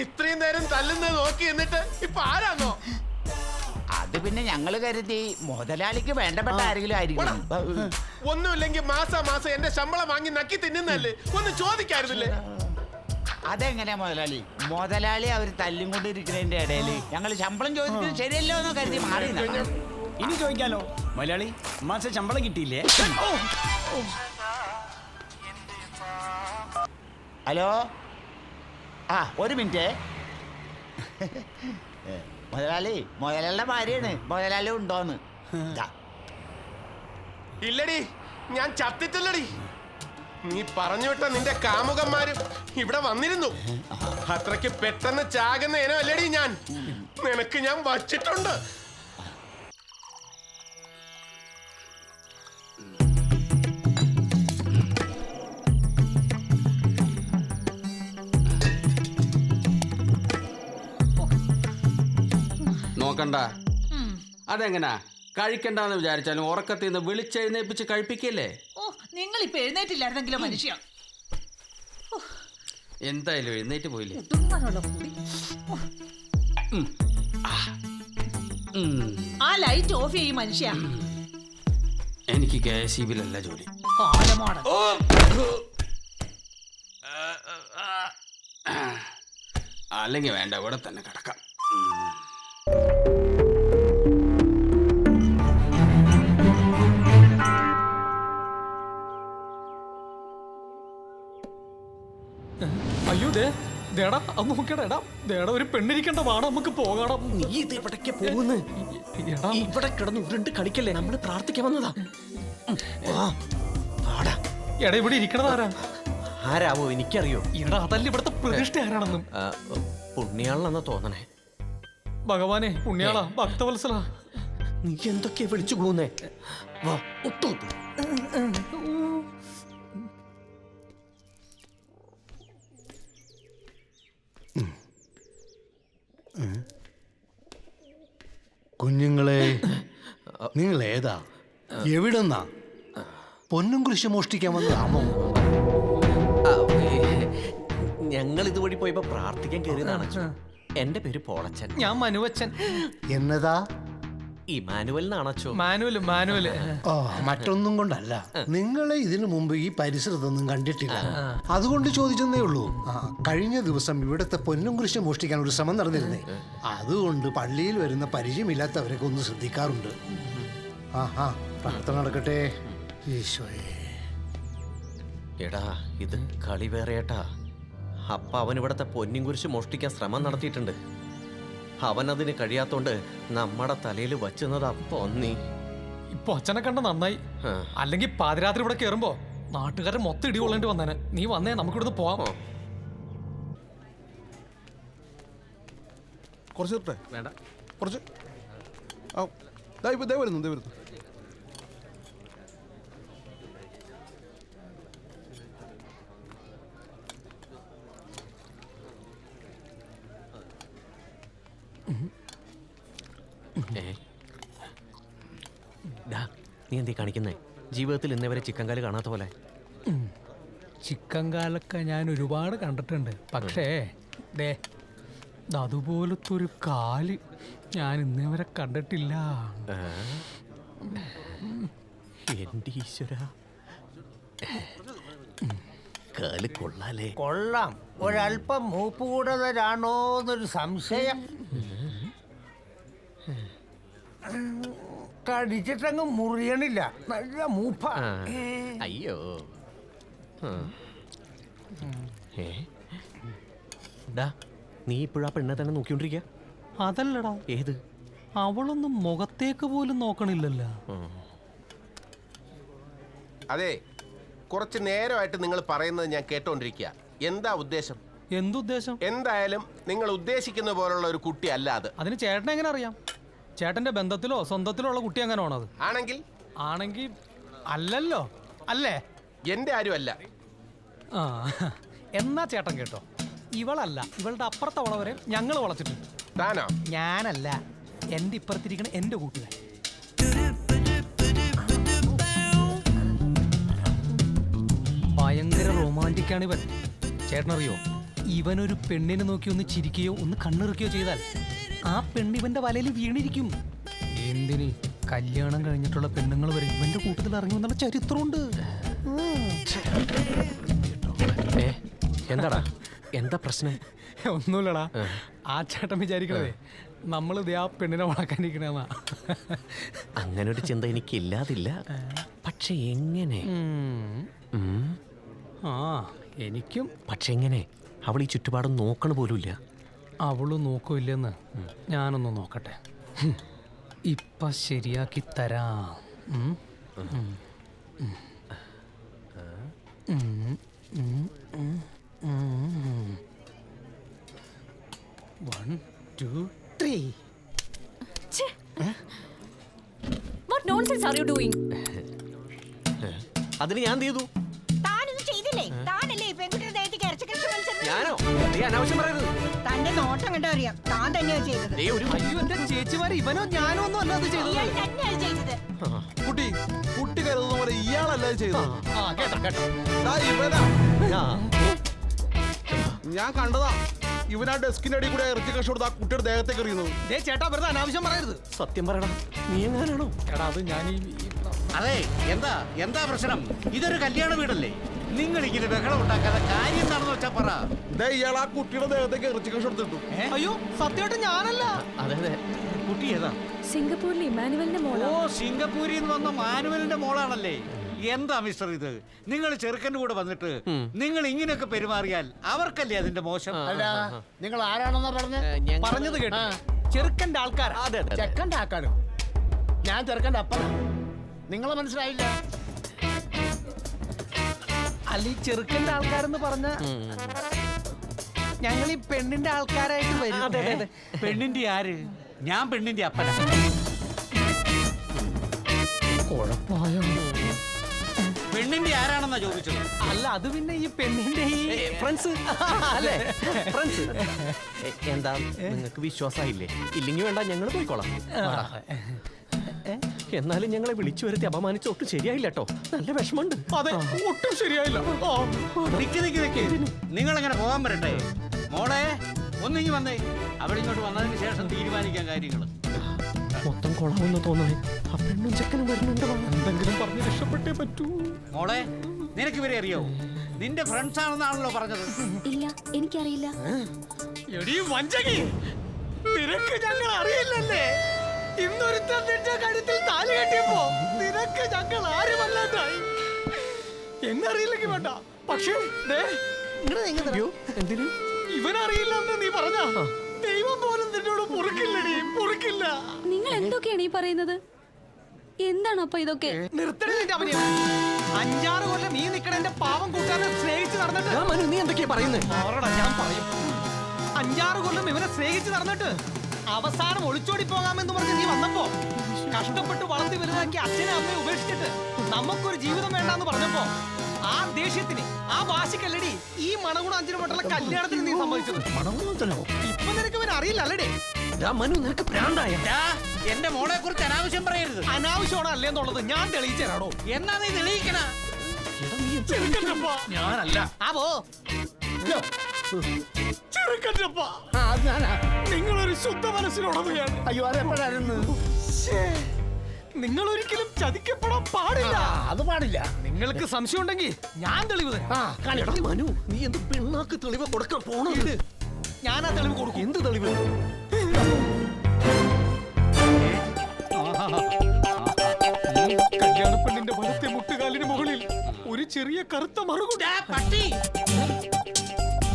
ഇത്രയും നേരം തല്ലുന്നത് നോക്കി എന്നിട്ട് ഇപ്പൊ ആരാന്നോ? അത് പിന്നെ ഞങ്ങള് കരുതി മുതലാളിക്ക് വേണ്ടപ്പെട്ട ആരെങ്കിലും ആയിരിക്കും. ഒന്നുമില്ലെങ്കിൽ മാസം എന്റെ ശമ്പളം വാങ്ങി നക്കി തിന്നുന്നല്ലേ, ഒന്ന് ചോദിക്കായിരുന്നില്ലേ? അതെങ്ങനെയാ മുതലാളി? മുതലാളി അവർ തല്ലും കൊണ്ടിരിക്കുന്നതിന്റെ ഇടയില് ഞങ്ങള് ശമ്പളം ചോദിക്കുന്നത് ശരിയല്ലോ എന്ന് കരുതി മാറി. ഇനി ചോദിക്കാലോ മുതലാളി, മാസം ശമ്പളം കിട്ടിയില്ലേ? ഹലോ, ഒരു മിനിറ്റ്. മുതലാളിയുടെ ഭാര്യയാണ്. മുതലാളി ഉണ്ടോന്ന്? ഇല്ലടി, ഞാൻ ചത്തിട്ടില്ലടി. നീ പറഞ്ഞു വിട്ട നിന്റെ കാമുകന്മാരും ഇവിടെ വന്നിരുന്നു. അത്രയ്ക്ക് പെട്ടെന്ന് ചാകുന്ന ഇനമല്ലടി ഞാൻ. നിനക്ക് ഞാൻ വച്ചിട്ടുണ്ട്. നോക്കണ്ട. അതെങ്ങനാ? കഴിക്കണ്ടെന്ന് വിചാരിച്ചാലും ഉറക്കത്തിൽ നിന്ന് വിളിച്ചെഴുന്നേപ്പിച്ച് കഴിപ്പിക്കല്ലേ? ഓ, നിങ്ങൾ ഇപ്പൊ എഴുന്നേറ്റില്ലായിരുന്നെങ്കിലോ മനുഷ്യ. എന്തായാലും എഴുന്നേറ്റ് പോയില്ലേ? ആ ലൈറ്റ് ഓഫ് ചെയ്യും മനുഷ്യ. എനിക്ക് KSEBിലല്ല ജോലി. അല്ലെങ്കിൽ വേണ്ട, ഇവിടെ തന്നെ കിടക്കാം. അയ്യോ ദേടാ അത് നോക്കടാ, ദേടാ ഒരു പെണ്ണിരിക്കേണ്ട വാടാ, നമുക്ക് പോകണം. നീ ഇത് എവിടേക്കാ പോകുന്നത്? ഇവിടെ കിടന്ന് ഉരുണ്ട് കളിക്കല്ലേ, നമ്മള് പ്രാർത്ഥിക്കാൻ വന്നതാ. എടാ ഇവിടെ ഇരിക്കണതാരാ? ആരാവോ എനിക്കറിയോ? എടാ അതല്ല ഇവിടുത്തെ പ്രതിഷ്ഠ ആരാണെന്നും. പുണ്യാളെന്നാ തോന്നണേ. ഭഗവാനെ പുണ്യാളാ, ഭക്തവത്സല, നീ എന്തൊക്കെയാ വിളിച്ചു പോകുന്നേ? വാ ഒത്തു. കുഞ്ഞുങ്ങളെ, നിങ്ങൾ ഏതാ, എവിടെന്നാ? പൊന്നും കുരിശ് മോഷ്ടിക്കാൻ വന്നതാണോ? ഞങ്ങൾ ഇതുവഴി പോയപ്പോ പ്രാർത്ഥിക്കാൻ കയറിയതാണ്. എന്റെ പേര് പോളച്ചൻ. ഞാൻ മനുവച്ചൻ. എന്നതാ? ഇമാനുവൽ എന്നാണോ? മാനുവൽ. ഓ, മറ്റൊന്നും കൊണ്ടല്ല, നിങ്ങളെ ഇതിനു മുമ്പ് ഈ പരിസരത്തൊന്നും കണ്ടിട്ടില്ല, അതുകൊണ്ട് ചോദിച്ചെന്നേ ഉള്ളൂ. കഴിഞ്ഞ ദിവസം ഇവിടുത്തെ പൊന്നും കുരിശ് മോഷ്ടിക്കാൻ ഒരു ശ്രമം നടന്നിരുന്നേ, അതുകൊണ്ട് പള്ളിയിൽ വരുന്ന പരിചയമില്ലാത്തവരൊക്കെ ഒന്ന് ശ്രദ്ധിക്കാറുണ്ട്. പ്രാർത്ഥന നടക്കട്ടെ. ഈശോയെ. എടാ ഇത് കളി വേറെയാട്ടാ. അപ്പ അവൻ ഇവിടത്തെ പൊന്നും കുരിശ് മോഷ്ടിക്കാൻ ശ്രമം നടത്തിയിട്ടുണ്ട്. അവനതിന് കഴിയാത്തോണ്ട് നമ്മുടെ തലയിൽ വച്ചുന്നത് പൊന്നി. ഇപ്പൊ അച്ഛനെ കണ്ട നന്നായി, അല്ലെങ്കിൽ പാതിരാത്രി ഇവിടെ കേറുമ്പോ നാട്ടുകാരെ മൊത്തം ഇടി കൊള്ളേണ്ടി വന്നേനെ. നീ വന്നേ, നമുക്കിവിടുന്ന് പോവാമോ? കുറച്ച് വേണ്ട, കുറച്ച് വരുന്നു. നീ എന്തീ കാണിക്കുന്നേ? ജീവിതത്തിൽ ഇന്നേവരെ ചിക്കൻ കാല് കാണാത്ത പോലെ. ചിക്കൻ കാലൊക്കെ ഞാൻ ഒരുപാട് കണ്ടിട്ടുണ്ട്, പക്ഷേ ദേ അതുപോലത്തെ ഒരു കാല് ഞാൻ ഇന്നേ വരെ കണ്ടിട്ടില്ല. എന്റെ ഈശ്വര, കാല് കൊള്ളാലേ? കൊള്ളാം. ഒരല്പം മൂപ്പ് കൂടുതലാണോ എന്നൊരു സംശയം. കടിച്ചിട്ടങ്ങ് മുറിയണില്ല, നല്ല മൂപ്പ. അയ്യോ. നീ ഇപ്പോഴാ പെണ്ണെ തന്നെ നോക്കിക്കൊണ്ടിരിക്കുക? അതല്ലടാ. ഏത്? അവളൊന്നും മുഖത്തേക്ക് പോലും നോക്കണില്ലല്ലോ. അതെ, കുറച്ച് നേരമായിട്ട് നിങ്ങൾ പറയുന്നത് ഞാൻ കേട്ടോണ്ടിരിക്കുക. എന്താ ഉദ്ദേശം? എന്തുദ്ദേശം? എന്തായാലും നിങ്ങൾ ഉദ്ദേശിക്കുന്ന പോലുള്ള ഒരു കുട്ടി അല്ല അത്. അതിന് ചേട്ടനെ എങ്ങനെ അറിയാം? ചേട്ടന്റെ ബന്ധത്തിലോ സ്വന്തത്തിലോ ഉള്ള കുട്ടി അങ്ങനെ ആണോ? അത് ആണെങ്കിൽ അല്ലല്ലോ, അല്ലേ? എന്റെ ആരും അല്ല. എന്നാ ചേട്ടൻ കേട്ടോ, ഇവളല്ല, ഇവളുടെ അപ്പുറത്തെ വളവരെ ഞങ്ങൾ വളച്ചിട്ടുണ്ട്. താനോ? ഞാനല്ല, എന്റെ ഇപ്പുറത്തിരിക്കണ എന്റെ കൂട്ടുകാരൻ. ഭയങ്കര റൊമാൻറ്റിക്കാണ് ഇവൻ. ചേട്ടനറിയോ, ഇവനൊരു പെണ്ണിനെ നോക്കി ഒന്ന് ചിരിക്കുകയോ ഒന്ന് കണ്ണിറുക്കുകയോ ചെയ്താൽ ആ പെണ്ണ് ഇവന്റെ വലയിൽ വീണിരിക്കും. എന്തിന്, കല്യാണം കഴിഞ്ഞിട്ടുള്ള പെണ്ണുങ്ങൾ വരെ ഇവന്റെ കൂട്ടത്തിൽ ഇറങ്ങി വന്നുള്ള ചരിത്രമുണ്ട്. എന്താടാ, എന്താ പ്രശ്നം? ഒന്നുമില്ലടാ, ആ ചേട്ടൻ വിചാരിക്കണതേ നമ്മൾ ഇത് ആ പെണ്ണിനെ വളക്കാനിരിക്കണെന്നാ. അങ്ങനെ ഒരു ചിന്ത എനിക്കില്ലാതില്ല, പക്ഷെ എങ്ങനെ? എനിക്കും. പക്ഷെ എങ്ങനെ? അവൾ ഈ ചുറ്റുപാടും നോക്കണ പോലുമില്ല. അവള് നോക്കൂല്ലെന്ന് ഞാനൊന്ന് നോക്കട്ടെ. ഇപ്പൊ ശരിയാക്കി തരാം. 1 2 3. What nonsense are you doing? അതിന് ഞാൻ എന്ത് ചെയ്തു? താനൊന്നും ചെയ്തില്ലേ? താനല്ലേ പെൺകുട്ടിയുടെ ഞാനോ? നീ അനാവശ്യം പറയരുത്. തന്റെ നോട്ടം കണ്ടാ അറിയാം താൻ തന്നെയാ ചെയ്തത്. അയ്യോ എന്റെ ചേച്ചിമാര് ഇവനോ ഞാനോ ഒന്നും അല്ല അത് ചെയ്തത്. ഇയാൾ തന്നെയാ ചെയ്തത്. കുട്ടി കരുതുന്ന പോലെ ഇയാളല്ല ചെയ്തത്. ഞാൻ കണ്ടതാ, ഇവനാ ഡെസ്കിന്റെ അടിയിൽ കൂടെ ഇറച്ചി കഷ്ണം കൊടുത്ത് ആ കുട്ടിയുടെ ദേഹത്തേക്ക് എറിയുന്നത്. ചേട്ടാ വെറുതെ അനാവശ്യം പറയരുത്. സത്യം പറയടാ, നീ എങ്ങാനാണോ? എടാ അത് ഞാൻ അതെ, എന്താ പ്രശ്നം? ഇതൊരു കല്യാണ വീടല്ലേ? നിങ്ങൾ ഇങ്ങനെ ബഹളം ഉണ്ടാക്കാതെ കാര്യം എന്താണെന്ന് വെച്ചാ പറ. ഇയാൾ ആ കുട്ടിയുടെ ദേഹത്തേക്ക് ഇറച്ചി കഷ്ണം എടുത്തിട്ടു. അയ്യോ സത്യമായിട്ട് ഞാനല്ല. അതെ അതെ, കുട്ടി ഏതാ? സിംഗപ്പൂരിലെ ഇമാനുവലിന്റെ മോളാ. ഓ, സിംഗപ്പൂരിൽ നിന്ന് വന്ന മാനുവലിന്റെ മോളാണല്ലേ? എന്താ മിസ്റ്റർ ഇത്? നിങ്ങൾ ചെറുക്കൻ്റെ കൂടെ വന്നിട്ട് നിങ്ങൾ ഇങ്ങനെയൊക്കെ പെരുമാറിയാൽ അവർക്കല്ലേ അതിന്റെ മോശം? അല്ല, നിങ്ങൾ ആരാണെന്നാ പറഞ്ഞത് കേട്ടോ, ചെറുക്കന്റെ ആൾക്കാരാ. ചെക്കൻ്റെ ആക്കാരോ? ഞാൻ ചെറുക്കൻ്റെ അപ്പനാ. നിങ്ങളെ മനസ്സിലായില്ല? അല്ല, ഈ ചെറുക്കന്റെ ആൾക്കാരെന്ന് പറഞ്ഞ ഞങ്ങൾ ഈ പെണ്ണിന്റെ ആൾക്കാരായിട്ട് വരും. പെണ്ണിന്റെ ആര്? ഞാൻ പെണ്ണിന്റെ അപ്പനാ. കുഴപ്പമായോ? പെണ്ണിന്റെ ആരാണെന്നാ ചോദിച്ചത്? അല്ല, അത് പിന്നെ ഈ പെണ്ണിന്റെ ഈ ഫ്രണ്ട്സ് അല്ലേ? ഫ്രണ്ട്സ്. എന്താ നിങ്ങൾക്ക് വിശ്വാസമായില്ലേ? ഇല്ലെങ്കിൽ വേണ്ട, ഞങ്ങൾ പോയിക്കോളാം. എന്നാലും ഞങ്ങളെ വിളിച്ചു വരുത്തി അപമാനിച്ച ഒട്ടും ശരിയായില്ല കേട്ടോ. നല്ല വിഷമമുണ്ട്. അതെ, ഒട്ടും ശരിയായില്ല. നിങ്ങൾ എങ്ങനെ പോകാൻ വരട്ടെ? മോളെ ഒന്നിങ്ങി വന്നേ. അവിടെ ഇങ്ങോട്ട് വന്നതിന് ശേഷം തീരുമാനിക്കാൻ കാര്യങ്ങൾ. മൊത്തം കൊള്ളാമെന്ന് തോന്നണേ. ആ പെണ്ണും ചെക്കനും വരുന്നുണ്ടോ? എന്തെങ്കിലും പറഞ്ഞ് രക്ഷപ്പെട്ടേ പറ്റൂ. മോളെ, നിനക്ക് ഇവരെ അറിയോ? നിന്റെ ഫ്രണ്ട്സ് ആണെന്നാണല്ലോ പറഞ്ഞത്. ഇല്ല, എനിക്കറിയില്ല. എടീ വഞ്ചകി, നിനക്ക് ഞങ്ങൾ അറിയില്ലല്ലേ? ഇന്നൊരുത്തൻ നിന്റെ കഴുത്തിൽ താലി കെട്ടിയപ്പോ നിനക്ക് ഞങ്ങൾ ആരുമല്ലാണ്ടായി. എന്നെ അറിയില്ലെങ്കിൽ വേണ്ട, പക്ഷേ ഇവനറിയില്ലെന്ന് നീ പറഞ്ഞ ദൈവം പോലും നിന്നോട് പൊറുക്കില്ലടി, പൊറുക്കില്ല. നിങ്ങൾ എന്തൊക്കെയാണ് ഈ പറയുന്നത്? എന്താണ് അപ്പൊ ഇതൊക്കെ? നിർത്തണേ നിന്റെ അഭിനയം. 5-6 കൊല്ലം നീ നിക്കണ എന്റെ പാവം കൂട്ടാനെ സ്നേഹിച്ച് നടന്നിട്ട് നീ എന്തൊക്കെയാ പറയുന്നത്? ഞാൻ പറയും. 5-6 കൊല്ലം ഇവനെ സ്നേഹിച്ച് നടന്നിട്ട് അവസാനം ഒളിച്ചോടി പോകാമെന്ന് പറഞ്ഞ് നീ വന്നപ്പോ കഷ്ടപ്പെട്ട് വളർത്തി വലുതാക്കി അച്ഛനെ അമ്മയെ ഉപേക്ഷിച്ചിട്ട് നമുക്കൊരു ജീവിതം വേണ്ടെന്ന് പറഞ്ഞപ്പോ ആ ദേഷ്യത്തിന്, ആ വാശിക്കല്ലടി ഈ മണഗുണം 5 പെട്ടുള്ള കല്യാണത്തിന് നീ സമ്മതിച്ചത്. ഇപ്പൊ നിനക്ക് ഇവൻ അറിയില്ലല്ലേ? മനു, നിനക്ക് പ്രാന്തായ? എന്റെ മോളെ കുറിച്ച് അനാവശ്യം പറയരുത്. അനാവശ്യമാണോ അല്ലേന്നുള്ളത് ഞാൻ തെളിയിച്ചേരാടോ. എന്നാ നീ തെളിയിക്കണ? ഞാനല്ല. നിങ്ങളൊരു ശുദ്ധ മനസ്സിലുടമയാണ്. അയ്യോ, അതെപ്പോഴായിരുന്നു? നിങ്ങൾ ഒരിക്കലും ചതിക്കപ്പെടാൻ പാടില്ല. അത് പാടില്ല. നിങ്ങൾക്ക് സംശയം ഉണ്ടെങ്കിൽ ഞാൻ തെളിവ് തരാം. മനു, നീ എന്ത് പിണ്ണാക്ക് തെളിവ് കൊടുക്കാൻ പോണോ? ഞാൻ ആ തെളിവ് കൊടുക്കും. എന്ത് തെളിവ്? കല്യാണ പെണ്ണിന്റെ വലത്തെ മുട്ടുകാലിന് മുകളിൽ ഒരു ചെറിയ കറുത്ത മറുകുണ്ട്.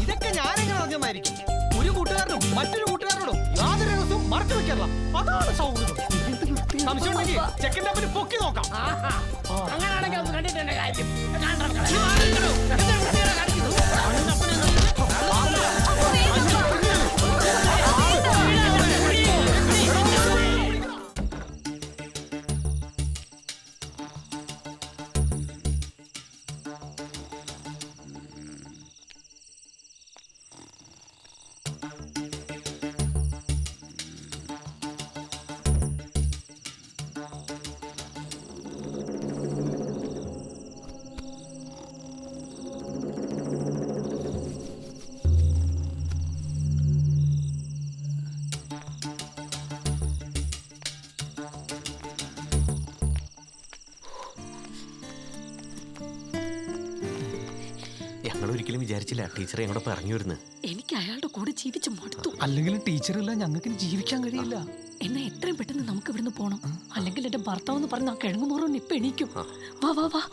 ഇതൊക്കെ ഞാനെങ്ങനെ അറിഞ്ഞമായിരിക്കും? ഒരു കൂട്ടുകാരനും മറ്റൊരു കൂട്ടുകാരനോടും യാതൊരു രഹസ്യവും മറച്ചു വെക്കാറില്ല. അതാണ് സൗഹൃദം. സംശയം ഉണ്ടെങ്കിൽ ചെക്കൻ്റെ അപ്പന് പൊക്കി നോക്കാം. അങ്ങനെയാണെങ്കിൽ അത് കണ്ടിട്ടെന്നെ കാര്യം. ഞങ്ങൾ ഒരിക്കലും വിചാരിച്ചില്ല ടീച്ചറെ ഞങ്ങളോടൊപ്പം ഇറങ്ങി വരുന്നത്. എനിക്ക് അയാളുടെ കൂടെ ജീവിച്ച് മടുത്തു. അല്ലെങ്കിൽ ടീച്ചറില്ല, ഞങ്ങൾക്ക് ജീവിക്കാൻ കഴിയില്ല. എന്നാ എത്രയും പെട്ടെന്ന് നമുക്ക് ഇവിടുന്ന് പോണം. അല്ലെങ്കിൽ എന്റെ ഭർത്താവ് എന്ന് പറഞ്ഞ ആ കിഴങ്ങുമോറും ഇപ്പൊ എണീക്കും. വാ വാ വാ.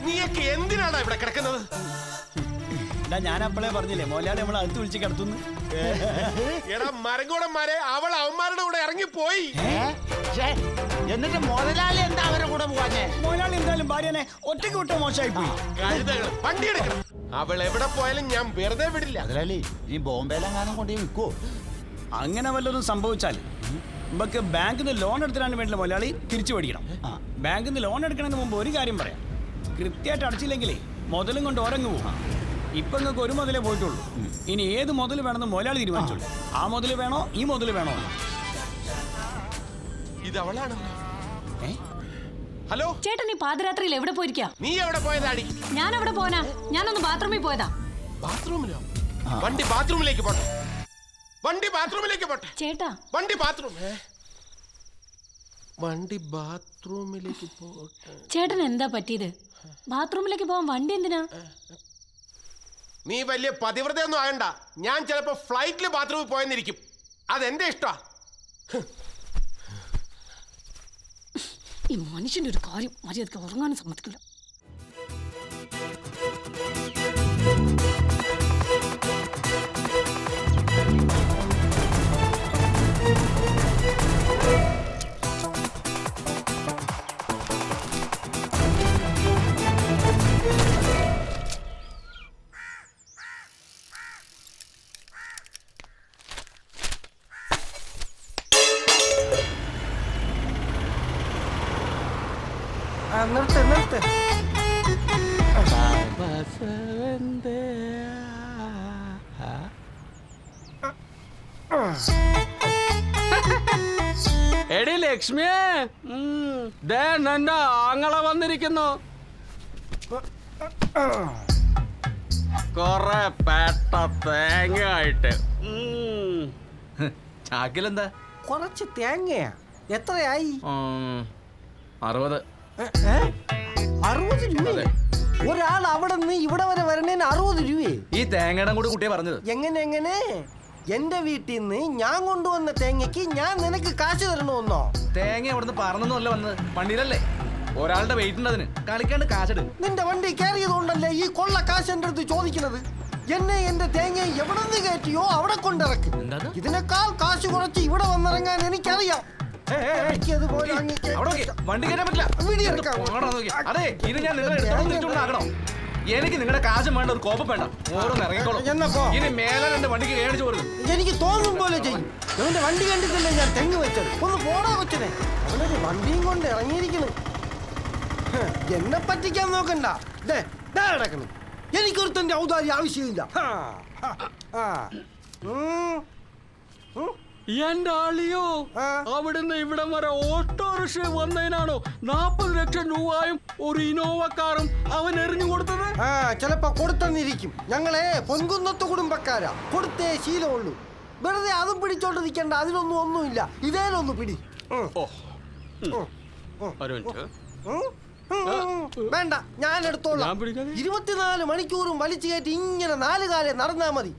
നീയൊക്കെ എന്തിനാണ് ഇവിടെ കിടക്കുന്നത്? ഞാൻ അപ്പളേ പറഞ്ഞില്ലേ മോലാളി നമ്മളെ അടുത്ത് വിളിച്ച് കിടത്തുന്നു. എടാ മരങ്കോടന്മാരെ, അവൾ അവന്മാരുടെ കൂടെ ഇറങ്ങിപ്പോയി. എന്നിട്ട് മുതലാളി എന്താ അവരുടെ കൂടെ പോവാഞ്ഞേ? മുതലാളി എന്തായാലും ഭാര്യനെ ഒറ്റയ്ക്ക് വിട്ട മോശമായി പോയി. കഴുതകൾ വണ്ടി എടുക്കണം. അവൾ എവിടെ പോയാലും ഞാൻ വെറുതെ വിടില്ല. മുതലാളി ഈ ബോംബെയിലെങ്ങാനും കൊണ്ടുപോയി വിൽക്കുവോ? അങ്ങനെ വല്ലതും സംഭവിച്ചാൽ നമുക്ക് ബാങ്കിൽ നിന്ന് ലോൺ എടുത്തിട്ടാണ് വേണ്ടില്ല മുതലാളി തിരിച്ചു മേടിക്കണം. ബാങ്കിൽ നിന്ന് ലോൺ എടുക്കുന്നതിന് മുമ്പ് ഒരു കാര്യം പറയാം, കൃത്യമായിട്ട് അടച്ചില്ലെങ്കിലേ മുതലും കൊണ്ട് ഓരങ്ങ് പോകും. ഇപ്പൊ നിങ്ങൾക്ക് ഒരു മുതലേ പോയിട്ടുള്ളൂ. ഇനി ഏത് മുതൽ വേണമെന്ന് മുതലാളി തീരുമാനിച്ചോളൂ. ആ മുതൽ വേണോ ഈ മുതൽ വേണോ? ഇത് അവളാണ്. ഹലോ ചേട്ടൻ ഈ പാതിരാത്രിയിൽ എവിടെ പോയിരിക്കാ? നീ എവിടെ പോയതാടി? ഞാൻ എവിടെ പോനാ? ഞാനൊന്ന് ബാത്റൂമിൽ പോയതാ. ബാത്റൂമിലോ? വണ്ടി ബാത്റൂമിലേക്ക് പോട്ടെ. വണ്ടി ബാത്റൂമിലേക്ക് പോട്ടെ. ചേട്ടാ വണ്ടി ബാത്റൂം. വണ്ടി ബാത്റൂമിലേക്ക് പോട്ടെ. ചേട്ടൻ എന്താ പറ്റിയത്? ബാത്റൂമിലേക്ക് പോവാൻ വണ്ടി എന്തിനാ? നീ വലിയ പതിവ്രതയൊന്നും ആകണ്ട. ഞാൻ ചിലപ്പോ ഫ്ലൈറ്റിൽ ബാത്റൂമിൽ പോയെന്നിരിക്കും. അതെന്റെ ഇഷ്ടാ. ഈ മനുഷ്യന്റെ ഒരു കാര്യം മര്യാദക്ക് ഉറങ്ങാനും സമ്മതിക്കില്ല. നിർത്ത് നിർത്ത്. എടി ലക്ഷ്മിയെ, ദേ നിന്റെ ആങ്ങളെ വന്നിരിക്കുന്നു. കൊറേ പേട്ട തേങ്ങ ആയിട്ട്. ചാക്കിലെന്താ? കുറച്ച് തേങ്ങയാ. എത്രയായി? 60. 60 രൂപ? ഒരാൾ അവിടെ നിന്ന് ഇവിടെ വരെ വരണേന് 60 രൂപയെ? ഈ തേങ്ങയുടെ കൂടി കുട്ടിയെ പറഞ്ഞത്. എങ്ങനെ എന്റെ വീട്ടിൽ നിന്ന് ഞാൻ കൊണ്ടുവന്ന തേങ്ങയ്ക്ക് ഞാൻ നിനക്ക് കാശ് തരണമെന്നോ? തേങ്ങ അവിടുന്ന് പറഞ്ഞൊന്നുമല്ല വന്നത്, വണ്ടിയിലല്ലേ. ഒരാളുടെ വെയിറ്റ് ഉണ്ട് അതിന്. കളിക്കാണ്ട് കാശെടു. നിന്റെ വണ്ടി കയറിയതുകൊണ്ടല്ലേ ഈ കൊള്ള കാശ് എന്റെ അടുത്ത് ചോദിക്കുന്നത്. എന്നെ എന്റെ തേങ്ങ എവിടെ നിന്ന് കയറ്റിയോ അവിടെ കൊണ്ടിറക്കി. ഇതിനേക്കാൾ കാശ് കുറച്ച് ഇവിടെ വന്നിറങ്ങാൻ എനിക്കറിയാം. വണ്ടി കയറ്റാൻ പറ്റില്ല. അതെ, ഇത് ഞാൻ നിങ്ങളെ എനിക്ക് നിങ്ങളുടെ കാശും വേണ്ട, ഒരു കോപ്പം വേണ്ട. ഓരോന്ന് ഇറങ്ങിക്കോളൂ. ഇനി മേലെ എന്റെ വണ്ടിക്ക് കേടിച്ചു പോരുന്നു. എനിക്ക് തോന്നും പോലെ ചെയ്യും. അവന്റെ വണ്ടി കണ്ടിട്ടില്ലേ ഞാൻ തെങ്ങ് വെച്ചത്? ഒന്ന് പോടാ കൊച്ചിനെ. അവനൊരു വണ്ടിയും കൊണ്ട് ഇറങ്ങിയിരിക്കുന്നു. എന്നെ പറ്റിക്കാൻ നോക്കണ്ട. കിടക്കണം. എനിക്കൊരുത്തന്റെ ഔദാര്യം ആവശ്യമില്ല. എന്റെ ആളിയോ, അവിടുന്ന് ഇവിടം വരെ ഓട്ടോറിക്ഷ വന്നതിനാണോ 40 ലക്ഷം രൂപയും ഒരു ഇനോവ കാറും അവൻ എറിഞ്ഞു കൊടുത്തത്? ചിലപ്പോ കൊടുത്തെന്നിരിക്കും. ഞങ്ങളെ പൊൻകുന്നത്ത് കുടുംബക്കാരാ, കൊടുത്തേ ശീലമുള്ളൂ. വെറുതെ അതും പിടിച്ചോണ്ട് നിൽക്കണ്ട. അതിനൊന്നും ഒന്നുമില്ല. ഇതേലൊന്ന് പിടി. വേണ്ട, ഞാൻ എടുത്തോളാം. 24 മണിക്കൂറും വലിച്ചു കയറ്റി ഇങ്ങനെ 4 കാലം നടന്നാ മതി.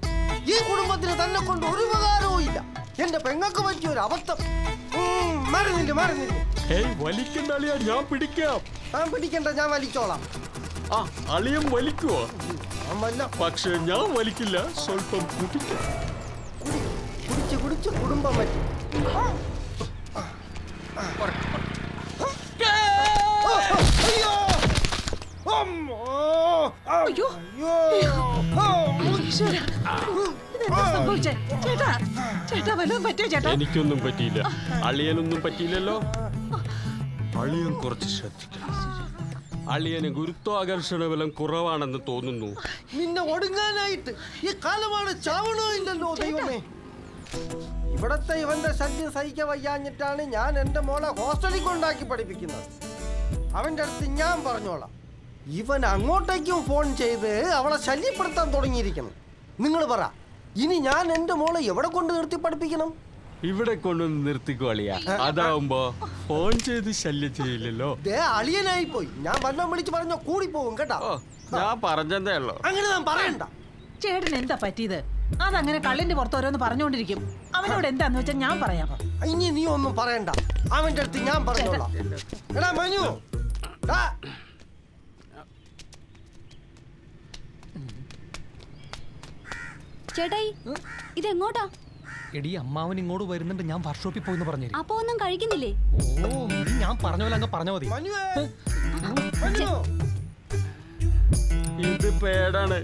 ഈ കുടുംബത്തിന് തന്നെ കൊണ്ട് ഒരു ഉപകാരവും ഇല്ല. എന്റെ പെങ്ങൾക്ക് പറ്റിയ ഒരു അബദ്ധം. ഞാൻ പിടിക്കാം. പിടിക്കണ്ട, ഞാൻ വലിച്ചോളാം. അളിയം വലിക്കുവോ? പക്ഷെ ഞാൻ വലിക്കില്ല. സ്വല്പം കുടിക്കാം. കുടിച്ച് കുടുംബം പറ്റി. എനിക്കൊന്നും പറ്റിയില്ല. അളിയനൊന്നും പറ്റിയില്ലല്ലോ. അളിയൻ കുറച്ച് ശ്രദ്ധിക്കണം. അളിയന് ഗുരുത്വാകർഷണ ബലം കുറവാണെന്ന് തോന്നുന്നു. നിന്നെ ഒടുങ്ങാനായിട്ട് ഈ കാലമാണ് ചാവണോ ഇല്ലല്ലോ ദൈവമേ. ഇവിടത്തെ ഇവന്റെ ശല്യം സഹിക്കാൻ വയ്യാഞ്ഞിട്ടാണ് ഞാൻ എന്റെ മോളെ ഹോസ്റ്റലിൽ കൊണ്ടാക്കി പഠിപ്പിക്കുന്നത്. അവന്റെ അടുത്ത് ഞാൻ പറഞ്ഞോളാം. ഇവൻ അങ്ങോട്ടേക്കും ഫോൺ ചെയ്ത് അവളെ ശല്യപ്പെടുത്താൻ തുടങ്ങിയിരിക്കണം. നിങ്ങൾ പറ, ഇനി ഞാൻ എന്റെ മോളെ എവിടെ കൊണ്ട് നിർത്തി പഠിപ്പിക്കണം? ഇവിടെ കൊണ്ടൊന്ന് നിർത്തിക്കോ അളിയ. അതാവുമ്പോ ഫോൺ ചെയ്ത് ശല്യം ചെയ്യില്ലല്ലോ. അളിയനായി പോയി. ഞാൻ വല്ലതും വിളിച്ച് പറഞ്ഞോ കൂടി പോകും കേട്ടോ. ഞാൻ പറഞ്ഞതേ ഉള്ളൂ. അങ്ങനെ ഞാൻ പറയണ്ട. ചേട്ടൻ എന്താ പറ്റിയത്? അതങ്ങനെ കള്ളിന്റെ പുറത്ത് ഓരോന്ന് പറഞ്ഞുകൊണ്ടിരിക്കും. അവനോട് എന്താന്ന് വെച്ചാൽ ഞാൻ പറയാം. ഇനി നീ ഒന്നും പറയണ്ട. അവന്റെ അടുത്ത് ഞാൻ പറഞ്ഞോളാം. എടാ മനു, ചേട്ടായി ഇതെങ്ങോട്ടാ? എടി അമ്മാവൻ ഇങ്ങോട്ട് വരുന്നുണ്ട്, ഞാൻ വർക്ക്ഷോപ്പിൽ പോയിന്ന് പറഞ്ഞു. അപ്പൊ ഒന്നും കഴിക്കുന്നില്ലേ? ഓ നീ ഞാൻ പറഞ്ഞ പോലെ അങ്ങ് പറഞ്ഞ മതി. ഇത് പേടാണ്.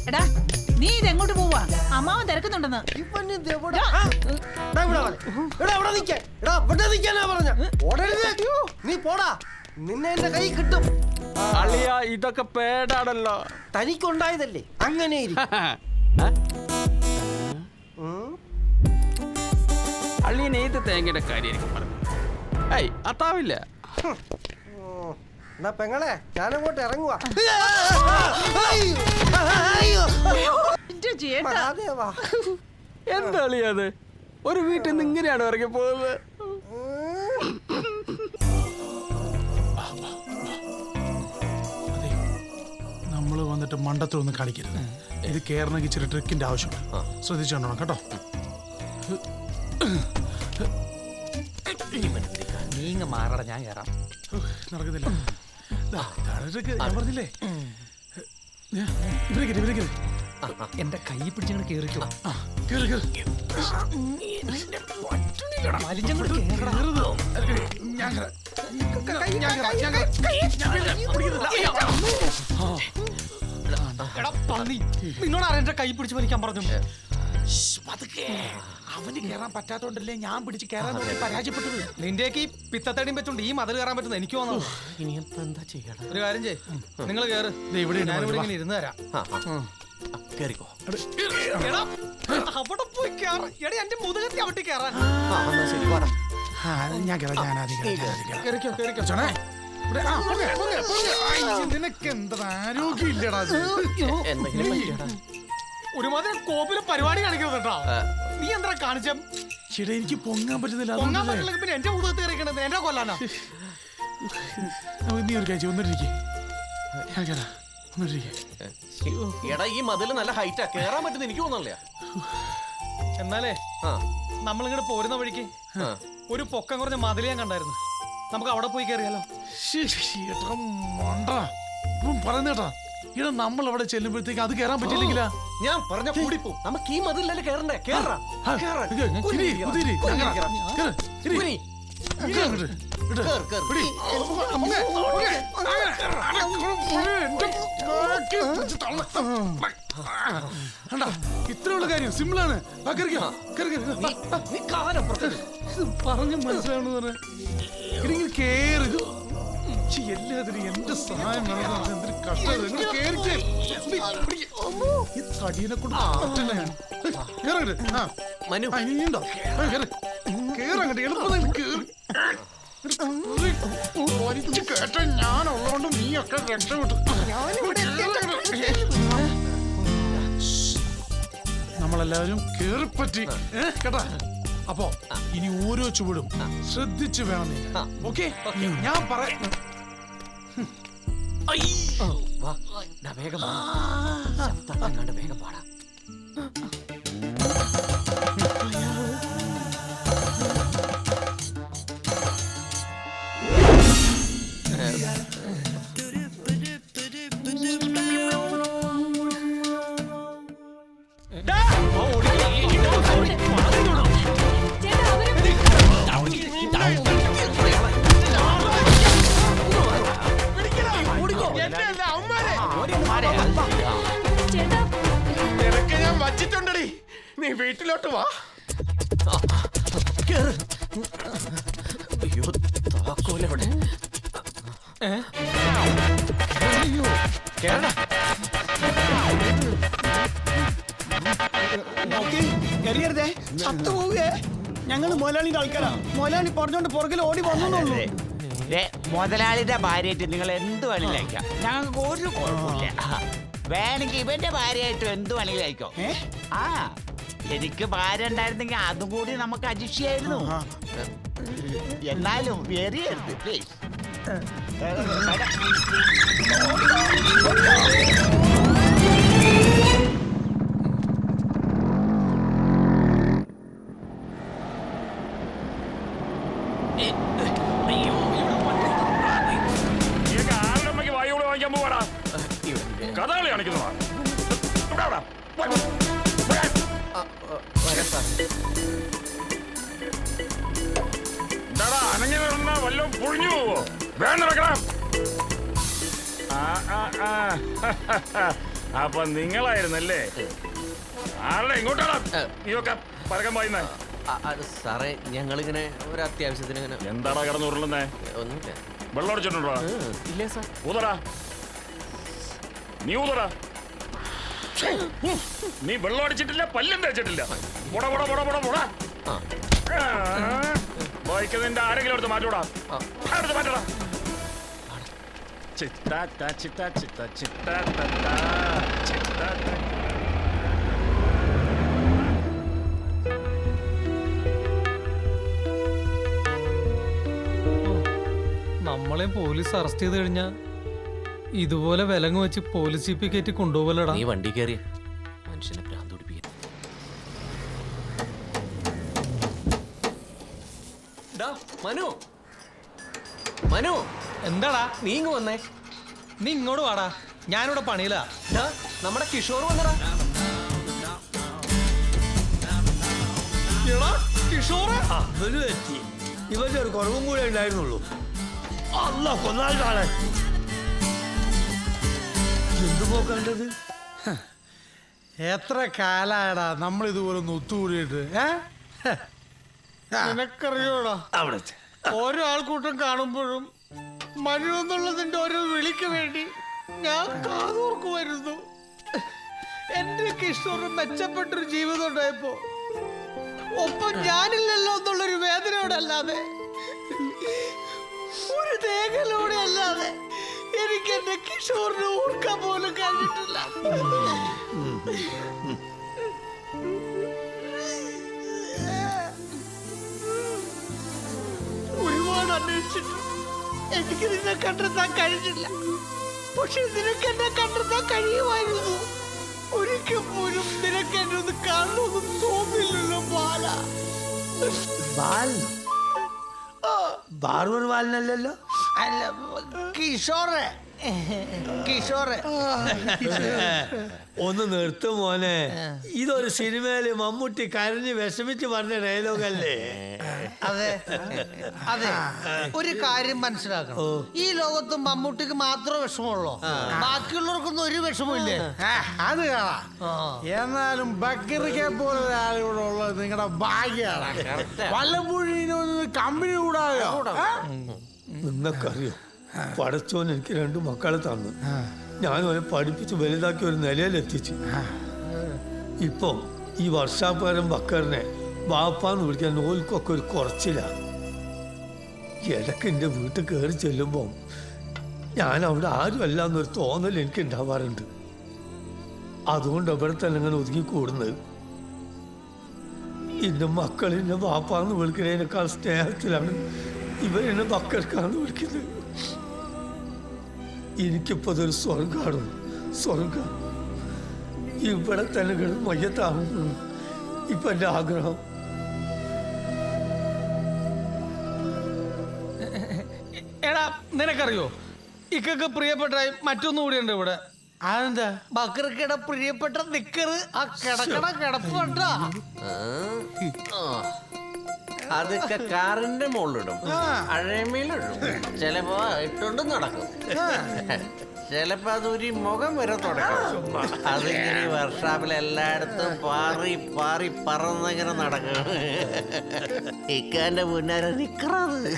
എടാ നീ ഇതെങ്ങോട്ട് പോവാ? അമ്മാവൻ തിരക്കുന്നുണ്ടെന്ന്. നീ പോടാ, നിന്നെ എന്റെ കൈ കിട്ടും. അളിയ ഇതൊക്കെ പേടാണല്ലോ. തനിക്കുണ്ടായതല്ലേ, അങ്ങനെ അള്ളിയനെ ഏത് തേങ്ങയുടെ കാര്യമായിരിക്കും പറഞ്ഞു. ഏയ് അത്താവില്ല. എന്നാ പെങ്ങളെ ഞാനങ്ങോട്ട് ഇറങ്ങുവാ. എന്താ അളിയത്? ഒരു വീട്ടിൽ നിന്ന് ഇങ്ങനെയാണ് ഇറങ്ങി പോകുന്നത്. നമ്മൾ വന്നിട്ട് മണ്ടത്തിലൊന്നും കളിക്കരുത്. ഇത് കേറണമെങ്കിൽ ഇച്ചിരി ട്രിക്കിന്റെ ആവശ്യമുണ്ട്. ശ്രദ്ധിച്ചോണം കേട്ടോ. നീങ്ങ മാറട, ഞാൻ കയറാം. നടക്കുന്നില്ല. ഞാൻ പറഞ്ഞില്ലേ, എന്റെ കൈ പിടിച്ചങ്ങോട്ട് കേറിക്കോ. നിന്നോടാണ് എന്റെ കൈ പിടിച്ച് വലിക്കാൻ പറഞ്ഞു. അവന് കയറാൻ പറ്റാത്തോണ്ടല്ലേ ഞാൻ പിടിച്ച് കയറാൻ പരാജയപ്പെട്ടത്. നിന്റെയൊക്കെ ഈ പിത്തത്തടിയും വെച്ചോണ്ട് ഈ മതിൽ കയറാൻ പറ്റുന്ന എനിക്ക് തോന്നുന്നു. ഇനിയിപ്പോ എന്താ ചെയ്യണം? ഒരു കാര്യം ചെയ്യ്, നിങ്ങൾ കേറ്. ഞാനിവിടെ ഇങ്ങനെ ഇരുന്ന് തരാം. കേറിക്കോ. അവിടെ പോയി കേറാം. എടി എന്റെ മുതുകത്തി അവിടെ കയറാൻ. ഞാൻ നിനക്ക് എന്താ ആരോഗ്യം ഇല്ലടാ. ഒരുമാതിരി കോപ്പിലെ പരിപാടി കാണിക്കുന്നത് കേട്ടോ. നീ എന്താ കാണിച്ച? ചേട്ടാ എനിക്ക് പൊങ്ങാൻ പറ്റുന്നില്ല. പൊങ്ങാൻ പറ്റില്ല പിന്നെ എന്റെ മുഖത്ത് കയറിക്കണത് എന്റെ കൊല്ലാനാ. നീ ഒരു കാര്യം ഒന്നിട്ടിരിക്കേ. എടാ ഈ മതില് നല്ല ഹൈറ്റാ, കേറാൻ പറ്റുന്ന എനിക്ക് തോന്നല്ലേ. എന്നാലേ നമ്മളിങ്ങോട്ട് പോരുന്ന വഴിക്ക് ഒരു പൊക്കം കുറഞ്ഞ മതിൽ ഞാൻ കണ്ടായിരുന്നു. നമുക്ക് അവിടെ പോയി കയറിയാലോ? പറഞ്ഞേട്ടാ ഇട നമ്മൾ അവിടെ ചെല്ലുമ്പോഴത്തേക്ക് അത് കയറാൻ പറ്റില്ലെങ്കിലാ. ഞാൻ പറഞ്ഞ കൂടിപ്പോ നമുക്ക് ഈ മതിലല്ലേ കേറണ്ടേ. ഇത്രയുള്ള കാര്യം സിമ്പിളാണ്. പറഞ്ഞ് മനസ്സിലാവണെന്ന് പറഞ്ഞ കേറി. എല്ലാത്തിനും എന്റെ സഹായം വേണം. എന്തൊരു കഷ്ടം. ഈ തടീനെ കൊണ്ട് പറ്റില്ല. ഞാൻ ഇനിയുണ്ടോ? കേറങ്ങട്ട് എളുപ്പം കേട്ട ഞാനുള്ളതുകൊണ്ട് നീയൊക്കെ രക്ഷപ്പെട്ടു. നമ്മളെല്ലാവരും കേറിപ്പറ്റി കേട്ടാ. അപ്പോ ഇനി ഓരോ ചുവടും ശ്രദ്ധിച്ചു വേണം. ഓക്കെ, ഞാൻ പറയാം. വേഗം വേഗം പാടാ. നിനക്ക് ഞാൻ വച്ചിട്ടുണ്ടടി. നീ വീട്ടിലോട്ട് വാ. അയ്യോ താക്കോലെവിടെ? എറിയരുതേ, ചത്തുപോവുകയെ. ഞങ്ങൾ മുതലാളിന്റെ ആൾക്കാരാ. മുതലാളി പറഞ്ഞോണ്ട് പുറകിൽ ഓടി വന്നോളൂ. മുതലാളിയുടെ ഭാര്യയായിട്ട് നിങ്ങൾ എന്ത് വേണമെങ്കിലും അയക്കാം. ഞങ്ങൾക്ക് ഒരു കുഴപ്പമില്ല. വേണമെങ്കിൽ ഇവന്റെ ഭാര്യയായിട്ട് എന്ത് വേണമെങ്കിലും അയക്കോ. ആ എനിക്ക് ഭാര്യ ഉണ്ടായിരുന്നെങ്കിൽ അതും കൂടി നമുക്ക് അജിഷ്യായിരുന്നു. എന്നാലും എറിയരുത് പ്ലീസ്. ആ അപ്പൊ നിങ്ങളായിരുന്നല്ലേ? ആരുടെ ഇങ്ങോട്ടാണ് നീയൊക്കെ പരക്കം പോയിന്നേ? സാറേ ഞങ്ങളിങ്ങനെ ഒരു അത്യാവശ്യത്തിന് ഇങ്ങനെ. എന്താടാ കിടന്ന് ഉരുളുന്നേ? ഒന്നുമില്ല. വെള്ളം അടിച്ചിട്ടുണ്ടോ? ഇല്ലേ സാർ. ഊതടാ, നീ ഊതടാ. നീ വെള്ളം അടിച്ചിട്ടില്ല, പല്ലും തേച്ചിട്ടില്ല. വായിക്കുന്നതിന്റെ ആരെങ്കിലും എടുത്ത് മാറ്റൂടാ, എടുത്ത് മാറ്റടാ. ചിത്താ ചിത്താ ചിത്താ ചിത്താ ചിത്താ. നമ്മളെ പോലീസ് അറസ്റ്റ് ചെയ്ത് കഴിഞ്ഞാ ഇതുപോലെ വിലങ്ങ് വെച്ച് പോലീസ് ജീപ്പിൽ കയറ്റി കൊണ്ടുപോകലടാ. നീ വണ്ടി കയറിയ മനുഷ്യനെ ഭ്രാന്ത് പിടിപ്പിക്കാൻ. മനു, മനു, എന്താടാ നീ ഇങ്ങ് വന്നേ. നീ ഇങ്ങോട്ട് വാടാ, ഞാനിവിടെ പണിയിലാ. നമ്മുടെ കിഷോർ വന്നടാ. ഇവന്റെ ഒരു കുറവും കൂടെ ഉണ്ടായിരുന്നുള്ളൂ. അല്ല കൊന്നാളാണ് എന്തു പോക്കണ്ടത്. എത്ര കാലായടാ നമ്മൾ ഇതുപോലെ ഒന്ന് ഒത്തുകൂടിയിട്ട്. നിനക്കറിയോടാ, ഓരോ ആൾക്കൂട്ടം കാണുമ്പോഴും മനു എന്നുള്ളതിന്റെ ഓരോ വിളിക്ക് വേണ്ടി ഞാൻ കാതോർക്കുമായിരുന്നു. എന്റെ കിഷോറിന് മെച്ചപ്പെട്ടൊരു ജീവിതം ഉണ്ടായപ്പോ ഒപ്പം ഞാനില്ലല്ലോ എന്നുള്ളൊരു വേദനയോടല്ലാതെ, ഒരു തേങ്ങലോടെ അല്ലാതെ എനിക്ക് എന്റെ കിഷോറിനെ ഓർക്കാൻ പോലും കഴിഞ്ഞിട്ടില്ല. ഒരുപാട് അന്വേഷിച്ചിട്ട് എനിക്ക് നിന്നെ കണ്ടെത്താൻ കഴിഞ്ഞില്ല. പക്ഷെ നിനക്ക് എന്നെ കണ്ടെത്താൻ കഴിയുമായിരുന്നു. ഒരിക്കൽ പോലും നിനക്ക് എന്നെ ഒന്ന് കാണണമെന്ന് തോന്നില്ലല്ലോ ബാല. ബാർബർ ബാലനല്ലല്ലോ. അല്ല, കിഷോറെ കിഷോറെ. ഒന്ന് നിർത്തും മോനെ, ഇതൊരു സിനിമയില് മമ്മൂട്ടി കരഞ്ഞ് വിഷമിച്ച് പറഞ്ഞ ഡയലോഗല്ലേ? അതെ അതെ, ഒരു കാര്യം മനസ്സിലാക്കണം. ഈ ലോകത്ത് മമ്മൂട്ടിക്ക് മാത്രമേ വിഷമമുള്ളൂ, ബാക്കിയുള്ളവർക്കൊന്നും ഒരു വിഷമമില്ലേ? അത് കാണാം. എന്നാലും ബക്കറിക്കെ പോലെ ഒരാളിവിടെ ഉള്ളത് നിങ്ങളുടെ ഭാഗ്യമാണ്. വല്ലപ്പുഴ കമ്പനി കൂടായോ? നിങ്ങൾക്കറിയോ, പടച്ചോൻ എനിക്ക് 2 മക്കളെ തന്നു. ഞാൻ അവനെ പഠിപ്പിച്ച് വലുതാക്കി ഒരു നിലയിലെത്തിച്ചു. ഇപ്പം ഈ വർഷാപ്പുരം ബക്കറിനെ വാപ്പാന്ന് വിളിക്കാൻ ഓൽക്കൊക്കെ ഒരു കുറച്ചില്ല. ഇടയ്ക്ക് എൻ്റെ വീട്ടിൽ കയറി ചെല്ലുമ്പോൾ ഞാൻ അവിടെ ആരുമല്ല എന്നൊരു തോന്നൽ എനിക്ക് ഉണ്ടാവാറുണ്ട്. അതുകൊണ്ട് അവിടെ തന്നെ ഇങ്ങനെ ഒതുങ്ങിക്കൂടുന്നത്. എൻ്റെ മക്കൾ എന്നെ വാപ്പാന്ന് വിളിക്കുന്നതിനേക്കാൾ സ്നേഹത്തിലാണ് ഇവരെന്നെ ബക്കർക്കാന്ന് വിളിക്കുന്നത്. എനിക്കിപ്പോൾ അതൊരു സ്വർഗമാണ്, സ്വർഗം. ഇവിടെ തന്നെ കിടന്ന് മയ്യത്താണ് ഇപ്പം എൻ്റെ ആഗ്രഹം. എടാ നിനക്കറിയോ, ഇക്കൊക്കെ പ്രിയപ്പെട്ട മറ്റൊന്നും കൂടിയുണ്ട് ഇവിടെ. അതെന്താ? ബക്കർക്കിടെ പ്രിയപ്പെട്ട നിക്കറ് ആ കിടക്കണ കിടപ്പ് കണ്ടാ. അതൊക്കെ കാറിന്റെ മുകളിലിടും, അഴമയിലിടും, ചിലപ്പോ ഇട്ടുകൊണ്ട് നടക്കും, ചിലപ്പോ അതൊരു മുഖം വരെ തുടക്കും. അതിങ്ങനെ വർഷാപ്പിൽ എല്ലായിടത്തും പാറി പാറി പറന്നിങ്ങനെ നടക്കും. ഇക്കാന്റെ മുന്നേറെ നിക്കറത്.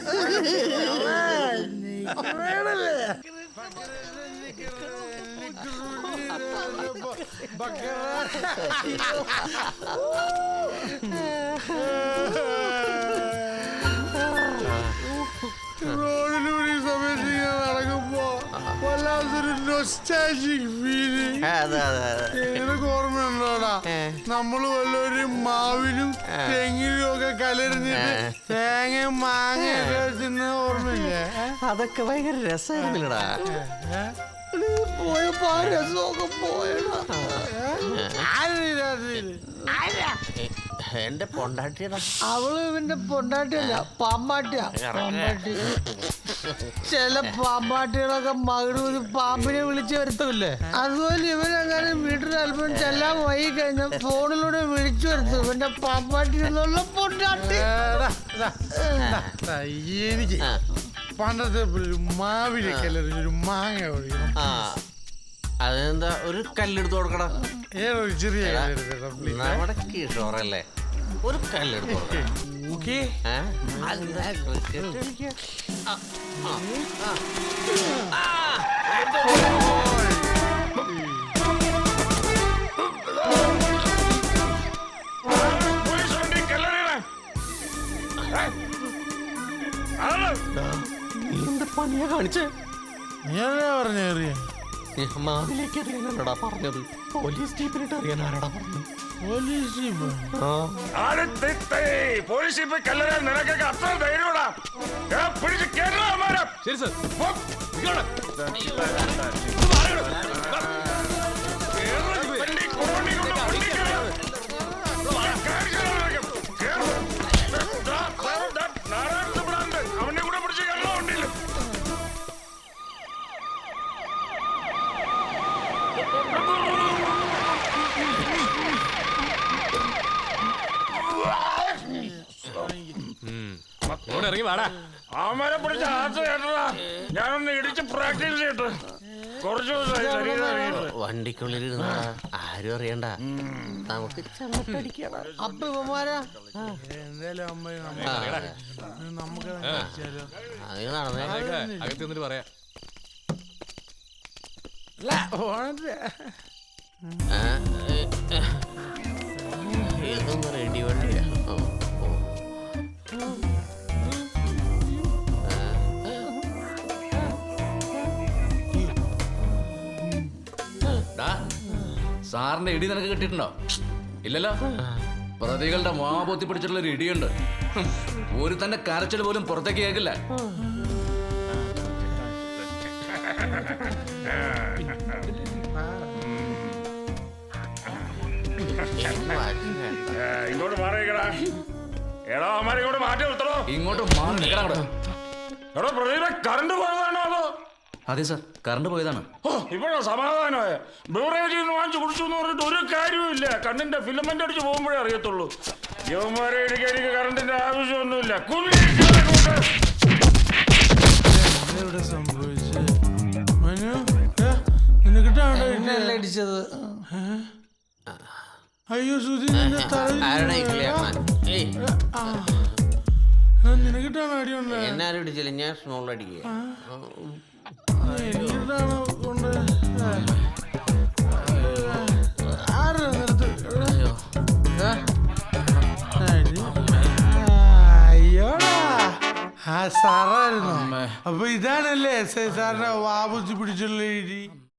റോഡിലൂടെ ഈ സമയത്ത് ഇങ്ങനെ നടക്കുമ്പോ വല്ലാത്തൊരു നൊസ്റ്റാൾജിക് ഫീലിംഗ്. നിനക്ക് ഓർമ്മയുണ്ടോടാ, നമ്മള് വല്ലൊരു മാവിലും തെങ്ങിലും ഒക്കെ കലർന്നിട്ട് തേങ്ങയും മാങ്ങയൊക്കെ തിന്ന ഓർമ്മയില്ലേ? അതൊക്കെ ഭയങ്കര രസമായിരുന്നില്ലടാ. പോയപ്പോ ആ രസമൊക്കെ പോയടാ. എന്റെ പൊണ്ടാട്ടിയടാ. അവള് ഇവന്റെ പൊണ്ടാട്ടിയല്ല, പാമ്പാട്ടിയാ. പാമ്പാട്ടി. ചില പാമ്പാട്ടികളൊക്കെ മകളുടെ പാമ്പിനെ വിളിച്ചു വരുത്തില്ലേ, അതുപോലെ ഇവനങ്ങനെ വീട്ടിൽ അല്പം ചെല്ലാൻ വൈകി കഴിഞ്ഞാൽ ഫോണിലൂടെ വിളിച്ചു വരുത്തും ഇവന്റെ പാമ്പാട്ടി എന്നുള്ള പൊണ്ടാട്ടി. എനിക്ക് പണ്ടത്തെ മാവിലേക്കല്ലേ ഒരു മാങ്ങ ഒഴിക്കണം. ആ അതെന്താ ഒരു കല്ലെടുത്ത് കൊടുക്കടാ. ഏതൊരു ചെറിയ കല്ലെടുത്ത് please. നമ്മുടെ കിഷോറല്ലേ, ഒരു കല്ലെടുത്ത് കൊടുക്കണം. Okay. എന്ത് പണിയാ കാണിച്ചേ? മാവിലേക്ക് അറിയാനാടാ പറഞ്ഞത്. പോലീസ് ജീപ്പിലിട്ട് അറിയാൻ ആരാടാ പറഞ്ഞത്? Police jeep? പോലീസ് ജീപ്പ് കല്ലെറിയാൻ നിനക്കൊക്കെ അത്ര ധൈര്യമാടാ? പിടിച്ച് കേരള. ശരി സർ. അവനെ കൂടെ പിടിച്ച് കേരള ഉണ്ടല്ലോ. ഇറങ്ങി വാടാ. അവന്മാരെ പിടിച്ച ആദ്യം കേട്ടടാ. ഞാനൊന്ന് ഇടിച്ച് പ്രാക്ടീസ് ചെയ്തിട്ട് കുറച്ചു ദിവസമായി ശരീരം. വണ്ടിക്കുള്ളിൽ ആരും അറിയണ്ട, നമുക്ക് അപ്പൊ ഇവന്മാരാ എന്തായാലും അമ്മ നമുക്ക് അകത്ത് നിന്നിട്ട് പറയാം. ഇതൊന്നും റെഡി വണ്ടിയാ. സാറിന്റെ ഇടി നിനക്ക് കിട്ടിയിട്ടുണ്ടോ? ഇല്ലല്ലോ. പ്രതികളുടെ മാബോത്തി പിടിച്ചിട്ടുള്ള ഒരു ഇടിയുണ്ട്. ഒരു തന്നെ കരച്ചിൽ പോലും പുറത്തേക്ക് കേൾക്കില്ല. ഇങ്ങോട്ട് മാറിക്കടാ. എടാ അവന്മാരെ ഇങ്ങോട്ട് മാറ്റി നിർത്തണോ? ഇങ്ങോട്ട് മാറി നിൽക്കണം അവിടെ. എടാ പ്രതിയുടെ കറണ്ട് പോയതാണോ അതോ? അതെ സാർ, കറണ്ട് പോയതാണ്. ഇപ്പോഴാ സമാധാനമായ. ബിവറേജിൽ നിന്ന് വാങ്ങിച്ചു കുടിച്ചു എന്ന് പറഞ്ഞിട്ട് ഒരു കാര്യവുമില്ല. കണ്ണിന്റെ ഫിലമെന്റ് അടിച്ച് പോകുമ്പോഴേ അറിയത്തുള്ളൂ. യവന്മാരെ എനിക്ക് കറണ്ടിന്റെ ആവശ്യമൊന്നുമില്ല. സംഭവിച്ചത് മനു നിനക്കിട്ടാണ് അടിച്ചത്. അയ്യോ സുധി നിന്റെ തല നിനക്കിട്ടാണ് അടിയുണ്ട്. എന്നാരും ഇടിച്ചില്ല, ഞാൻ സ്മോൾ അടിക്കുക. എനിക്കിട്ടാണ് കൊണ്ട് ആരാ നിരത്ത്? അയ്യോടാ ആ സാറായിരുന്നു. അപ്പൊ ഇതാണല്ലേ എസ് ഐ സാറിനെ വാബുച്ചി പിടിച്ചുള്ള ഇടി.